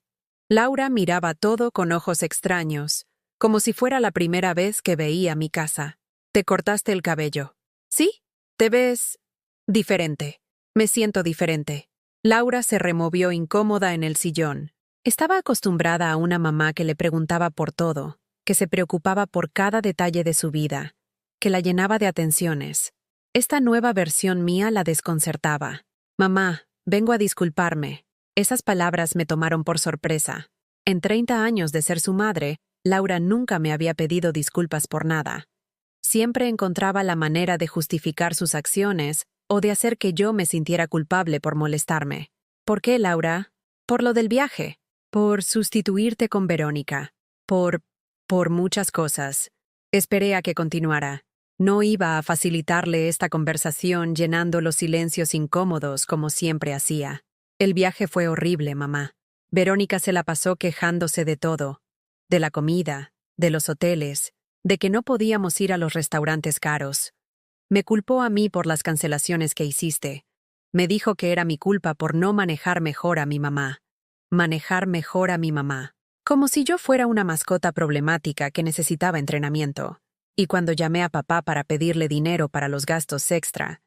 Laura miraba todo con ojos extraños, como si fuera la primera vez que veía mi casa. ¿Te cortaste el cabello? ¿Sí? ¿Te ves diferente? Me siento diferente. Laura se removió incómoda en el sillón. Estaba acostumbrada a una mamá que le preguntaba por todo, que se preocupaba por cada detalle de su vida, que la llenaba de atenciones. Esta nueva versión mía la desconcertaba. Mamá, vengo a disculparme. Esas palabras me tomaron por sorpresa. En 30 años de ser su madre, Laura nunca me había pedido disculpas por nada. Siempre encontraba la manera de justificar sus acciones o de hacer que yo me sintiera culpable por molestarme. ¿Por qué, Laura? Por lo del viaje. Por sustituirte con Verónica. Por muchas cosas. Esperé a que continuara. No iba a facilitarle esta conversación llenando los silencios incómodos como siempre hacía. El viaje fue horrible, mamá. Verónica se la pasó quejándose de todo. De la comida, de los hoteles, de que no podíamos ir a los restaurantes caros. Me culpó a mí por las cancelaciones que hiciste. Me dijo que era mi culpa por no manejar mejor a mi mamá. Manejar mejor a mi mamá. Como si yo fuera una mascota problemática que necesitaba entrenamiento. Y cuando llamé a papá para pedirle dinero para los gastos extra,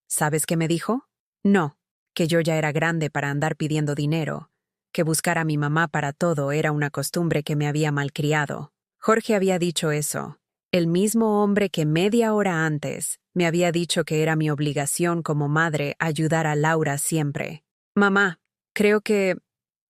¿sabes qué me dijo? No, que yo ya era grande para andar pidiendo dinero, que buscar a mi mamá para todo era una costumbre que me había malcriado. Jorge había dicho eso, el mismo hombre que media hora antes me había dicho que era mi obligación como madre ayudar a Laura siempre. Mamá, creo que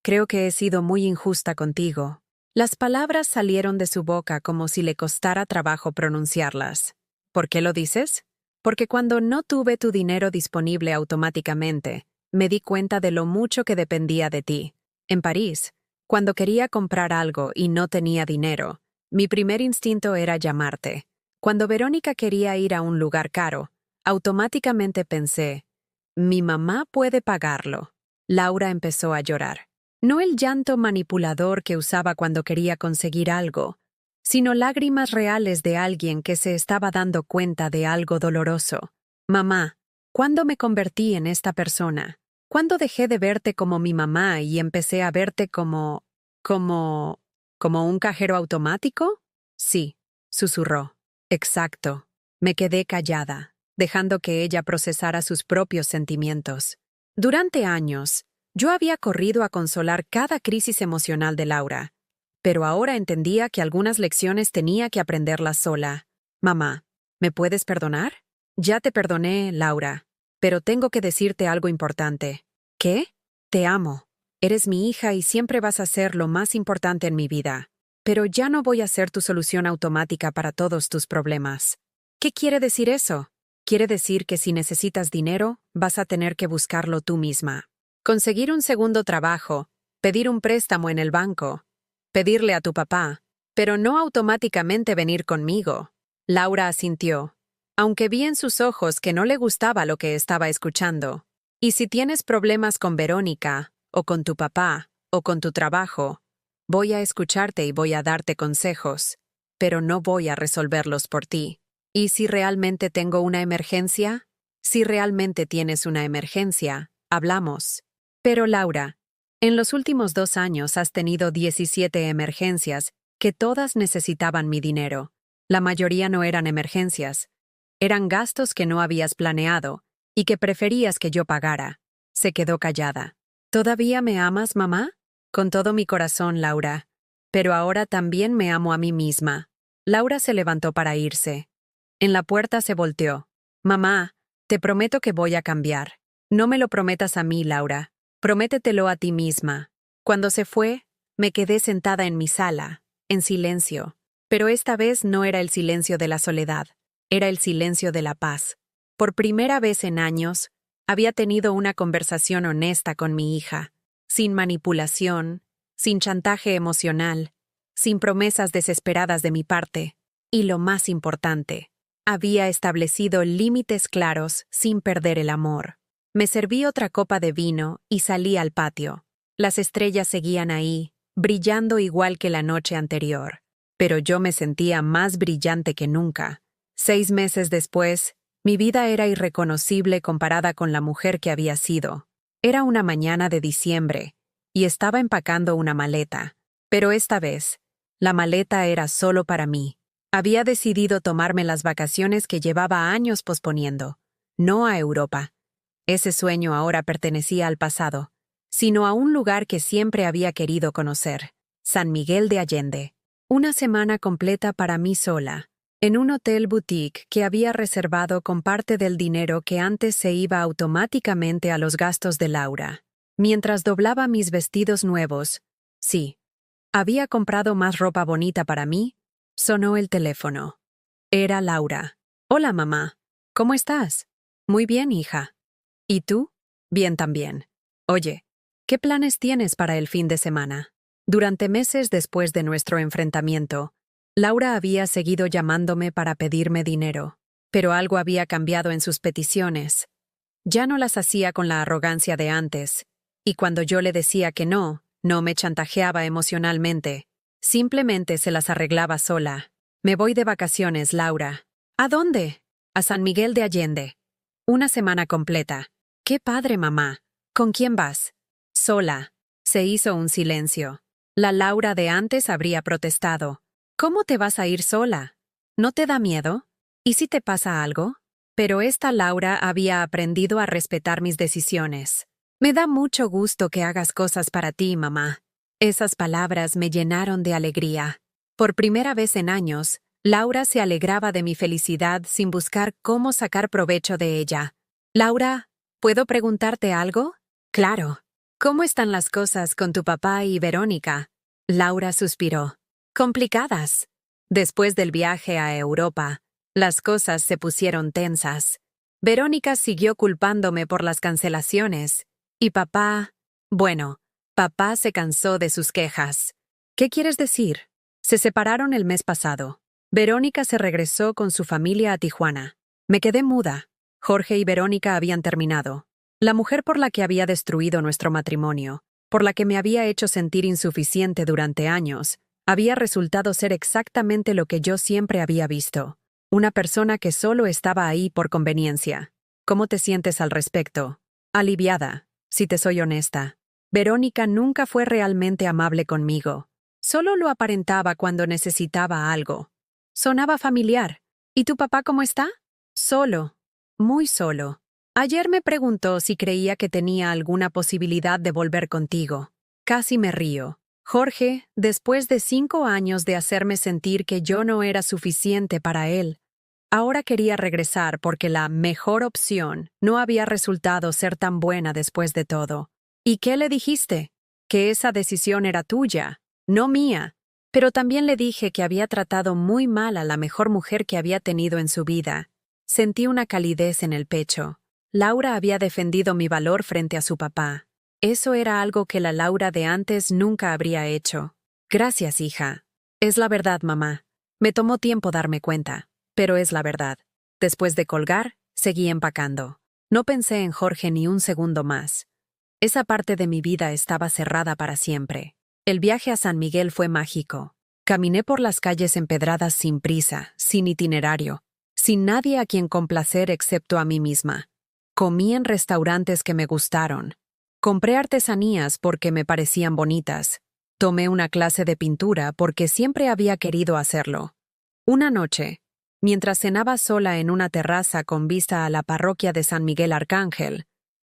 he sido muy injusta contigo. Las palabras salieron de su boca como si le costara trabajo pronunciarlas. ¿Por qué lo dices? Porque cuando no tuve tu dinero disponible automáticamente, me di cuenta de lo mucho que dependía de ti. En París, cuando quería comprar algo y no tenía dinero, mi primer instinto era llamarte. Cuando Verónica quería ir a un lugar caro, automáticamente pensé, mi mamá puede pagarlo. Laura empezó a llorar. No el llanto manipulador que usaba cuando quería conseguir algo, sino lágrimas reales de alguien que se estaba dando cuenta de algo doloroso. Mamá, ¿cuándo me convertí en esta persona? ¿Cuándo dejé de verte como mi mamá y empecé a verte como un cajero automático? Sí, susurró. Exacto. Me quedé callada, dejando que ella procesara sus propios sentimientos. Durante años, yo había corrido a consolar cada crisis emocional de Laura, pero ahora entendía que algunas lecciones tenía que aprenderlas sola. Mamá, ¿me puedes perdonar? Ya te perdoné, Laura, pero tengo que decirte algo importante. ¿Qué? Te amo. Eres mi hija y siempre vas a ser lo más importante en mi vida. Pero ya no voy a ser tu solución automática para todos tus problemas. ¿Qué quiere decir eso? Quiere decir que si necesitas dinero, vas a tener que buscarlo tú misma. Conseguir un segundo trabajo, pedir un préstamo en el banco, pedirle a tu papá, pero no automáticamente venir conmigo. Laura asintió, aunque vi en sus ojos que no le gustaba lo que estaba escuchando. Y si tienes problemas con Verónica, o con tu papá, o con tu trabajo, voy a escucharte y voy a darte consejos, pero no voy a resolverlos por ti. ¿Y si realmente tengo una emergencia? Si realmente tienes una emergencia, hablamos. Pero Laura, en los últimos 2 años has tenido 17 emergencias que todas necesitaban mi dinero. La mayoría no eran emergencias. Eran gastos que no habías planeado y que preferías que yo pagara. Se quedó callada. ¿Todavía me amas, mamá? Con todo mi corazón, Laura. Pero ahora también me amo a mí misma. Laura se levantó para irse. En la puerta se volteó. Mamá, te prometo que voy a cambiar. No me lo prometas a mí, Laura. Prométetelo a ti misma. Cuando se fue, me quedé sentada en mi sala, en silencio. Pero esta vez no era el silencio de la soledad, era el silencio de la paz. Por primera vez en años, había tenido una conversación honesta con mi hija, sin manipulación, sin chantaje emocional, sin promesas desesperadas de mi parte. Y lo más importante, había establecido límites claros sin perder el amor. Me serví otra copa de vino y salí al patio. Las estrellas seguían ahí, brillando igual que la noche anterior. Pero yo me sentía más brillante que nunca. 6 meses después, mi vida era irreconocible comparada con la mujer que había sido. Era una mañana de diciembre, y estaba empacando una maleta. Pero esta vez, la maleta era solo para mí. Había decidido tomarme las vacaciones que llevaba años posponiendo. No a Europa. Ese sueño ahora pertenecía al pasado, sino a un lugar que siempre había querido conocer, San Miguel de Allende. Una semana completa para mí sola, en un hotel boutique que había reservado con parte del dinero que antes se iba automáticamente a los gastos de Laura. Mientras doblaba mis vestidos nuevos, sí, había comprado más ropa bonita para mí, sonó el teléfono. Era Laura. Hola, mamá. ¿Cómo estás? Muy bien, hija. ¿Y tú? Bien también. Oye, ¿qué planes tienes para el fin de semana? Durante meses después de nuestro enfrentamiento, Laura había seguido llamándome para pedirme dinero, pero algo había cambiado en sus peticiones. Ya no las hacía con la arrogancia de antes, y cuando yo le decía que no me chantajeaba emocionalmente. Simplemente se las arreglaba sola. Me voy de vacaciones, Laura. ¿A dónde? A San Miguel de Allende. Una semana completa. ¡Qué padre, mamá! ¿Con quién vas? Sola. Se hizo un silencio. La Laura de antes habría protestado. ¿Cómo te vas a ir sola? ¿No te da miedo? ¿Y si te pasa algo? Pero esta Laura había aprendido a respetar mis decisiones. Me da mucho gusto que hagas cosas para ti, mamá. Esas palabras me llenaron de alegría. Por primera vez en años, Laura se alegraba de mi felicidad sin buscar cómo sacar provecho de ella. Laura, ¿puedo preguntarte algo? Claro. ¿Cómo están las cosas con tu papá y Verónica? Laura suspiró. Complicadas. Después del viaje a Europa, las cosas se pusieron tensas. Verónica siguió culpándome por las cancelaciones. Y papá, bueno, papá se cansó de sus quejas. ¿Qué quieres decir? Se separaron el mes pasado. Verónica se regresó con su familia a Tijuana. Me quedé muda. Jorge y Verónica habían terminado. La mujer por la que había destruido nuestro matrimonio, por la que me había hecho sentir insuficiente durante años, había resultado ser exactamente lo que yo siempre había visto. Una persona que solo estaba ahí por conveniencia. ¿Cómo te sientes al respecto? Aliviada, si te soy honesta. Verónica nunca fue realmente amable conmigo. Solo lo aparentaba cuando necesitaba algo. Sonaba familiar. ¿Y tu papá cómo está? Solo. Muy solo. Ayer me preguntó si creía que tenía alguna posibilidad de volver contigo. Casi me río. Jorge, después de 5 años de hacerme sentir que yo no era suficiente para él, ahora quería regresar porque la mejor opción no había resultado ser tan buena después de todo. ¿Y qué le dijiste? Que esa decisión era tuya, no mía. Pero también le dije que había tratado muy mal a la mejor mujer que había tenido en su vida. Sentí una calidez en el pecho. Laura había defendido mi valor frente a su papá. Eso era algo que la Laura de antes nunca habría hecho. Gracias, hija. Es la verdad, mamá. Me tomó tiempo darme cuenta, pero es la verdad. Después de colgar, seguí empacando. No pensé en Jorge ni un segundo más. Esa parte de mi vida estaba cerrada para siempre. El viaje a San Miguel fue mágico. Caminé por las calles empedradas sin prisa, sin itinerario, sin nadie a quien complacer excepto a mí misma. Comí en restaurantes que me gustaron. Compré artesanías porque me parecían bonitas. Tomé una clase de pintura porque siempre había querido hacerlo. Una noche, mientras cenaba sola en una terraza con vista a la parroquia de San Miguel Arcángel,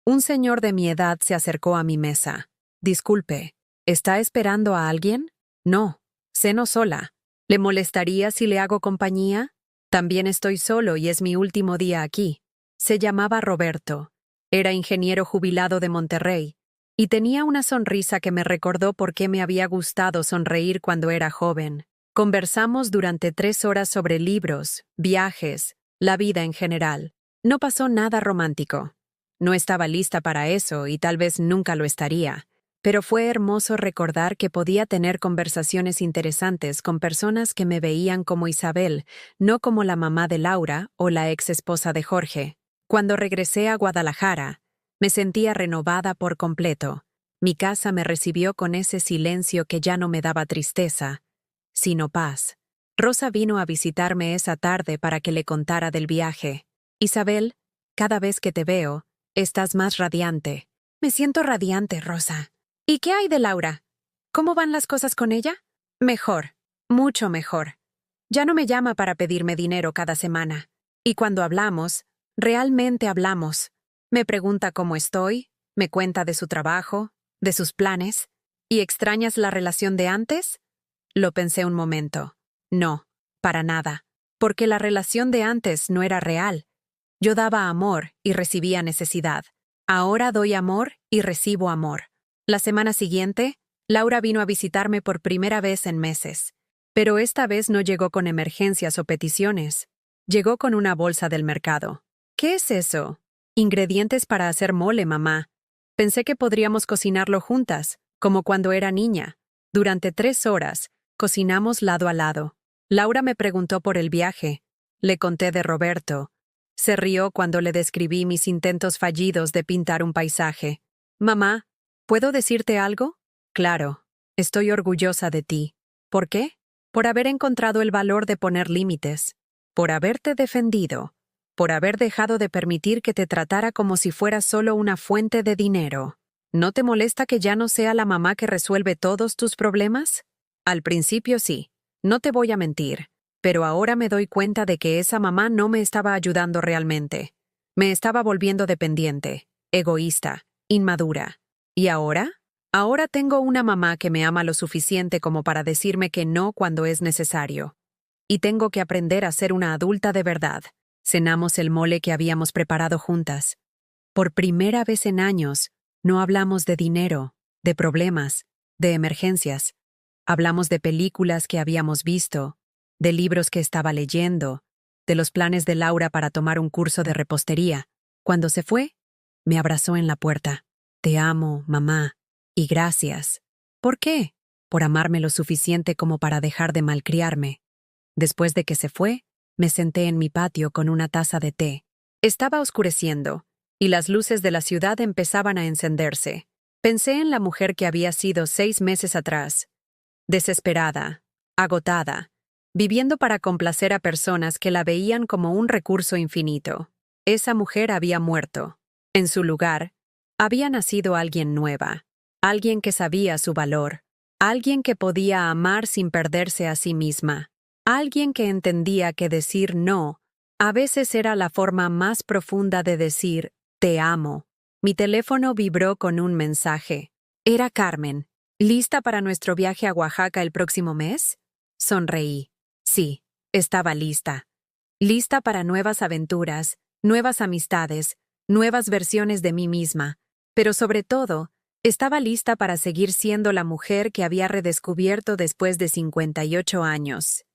un señor de mi edad se acercó a mi mesa. Disculpe, ¿está esperando a alguien? No, ceno sola. ¿Le molestaría si le hago compañía? También estoy solo y es mi último día aquí. Se llamaba Roberto. Era ingeniero jubilado de Monterrey, y tenía una sonrisa que me recordó por qué me había gustado sonreír cuando era joven. Conversamos durante 3 horas sobre libros, viajes, la vida en general. No pasó nada romántico. No estaba lista para eso y tal vez nunca lo estaría, pero fue hermoso recordar que podía tener conversaciones interesantes con personas que me veían como Isabel, no como la mamá de Laura o la ex esposa de Jorge. Cuando regresé a Guadalajara, me sentía renovada por completo. Mi casa me recibió con ese silencio que ya no me daba tristeza, sino paz. Rosa vino a visitarme esa tarde para que le contara del viaje. Isabel, cada vez que te veo, estás más radiante. Me siento radiante, Rosa. ¿Y qué hay de Laura? ¿Cómo van las cosas con ella? Mejor, mucho mejor. Ya no me llama para pedirme dinero cada semana. Y cuando hablamos, realmente hablamos. Me pregunta cómo estoy, me cuenta de su trabajo, de sus planes. ¿Y extrañas la relación de antes? Lo pensé un momento. No, para nada. Porque la relación de antes no era real. Yo daba amor y recibía necesidad. Ahora doy amor y recibo amor. La semana siguiente, Laura vino a visitarme por primera vez en meses. Pero esta vez no llegó con emergencias o peticiones. Llegó con una bolsa del mercado. ¿Qué es eso? Ingredientes para hacer mole, mamá. Pensé que podríamos cocinarlo juntas, como cuando era niña. Durante 3 horas, cocinamos lado a lado. Laura me preguntó por el viaje. Le conté de Roberto. Se rió cuando le describí mis intentos fallidos de pintar un paisaje. Mamá, ¿puedo decirte algo? Claro, estoy orgullosa de ti. ¿Por qué? Por haber encontrado el valor de poner límites, por haberte defendido, por haber dejado de permitir que te tratara como si fuera solo una fuente de dinero. ¿No te molesta que ya no sea la mamá que resuelve todos tus problemas? Al principio sí, no te voy a mentir, pero ahora me doy cuenta de que esa mamá no me estaba ayudando realmente. Me estaba volviendo dependiente, egoísta, inmadura. ¿Y ahora? Ahora tengo una mamá que me ama lo suficiente como para decirme que no cuando es necesario. Y tengo que aprender a ser una adulta de verdad. Cenamos el mole que habíamos preparado juntas. Por primera vez en años, no hablamos de dinero, de problemas, de emergencias. Hablamos de películas que habíamos visto, de libros que estaba leyendo, de los planes de Laura para tomar un curso de repostería. Cuando se fue, me abrazó en la puerta. Te amo, mamá. Y gracias. ¿Por qué? Por amarme lo suficiente como para dejar de malcriarme. Después de que se fue, me senté en mi patio con una taza de té. Estaba oscureciendo, y las luces de la ciudad empezaban a encenderse. Pensé en la mujer que había sido 6 meses atrás. Desesperada, agotada, viviendo para complacer a personas que la veían como un recurso infinito. Esa mujer había muerto. En su lugar, había nacido alguien nueva. Alguien que sabía su valor, alguien que podía amar sin perderse a sí misma, alguien que entendía que decir no a veces era la forma más profunda de decir te amo. Mi teléfono vibró con un mensaje. Era Carmen. ¿Lista para nuestro viaje a Oaxaca el próximo mes? Sonreí. Sí, estaba lista. Lista para nuevas aventuras, nuevas amistades, nuevas versiones de mí misma, pero sobre todo, estaba lista para seguir siendo la mujer que había redescubierto después de 58 años.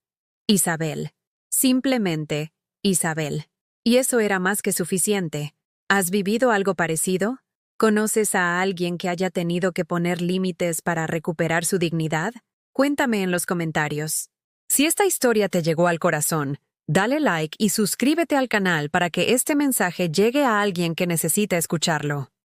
Isabel. Simplemente, Isabel. Y eso era más que suficiente. ¿Has vivido algo parecido? ¿Conoces a alguien que haya tenido que poner límites para recuperar su dignidad? Cuéntame en los comentarios. Si esta historia te llegó al corazón, dale like y suscríbete al canal para que este mensaje llegue a alguien que necesita escucharlo.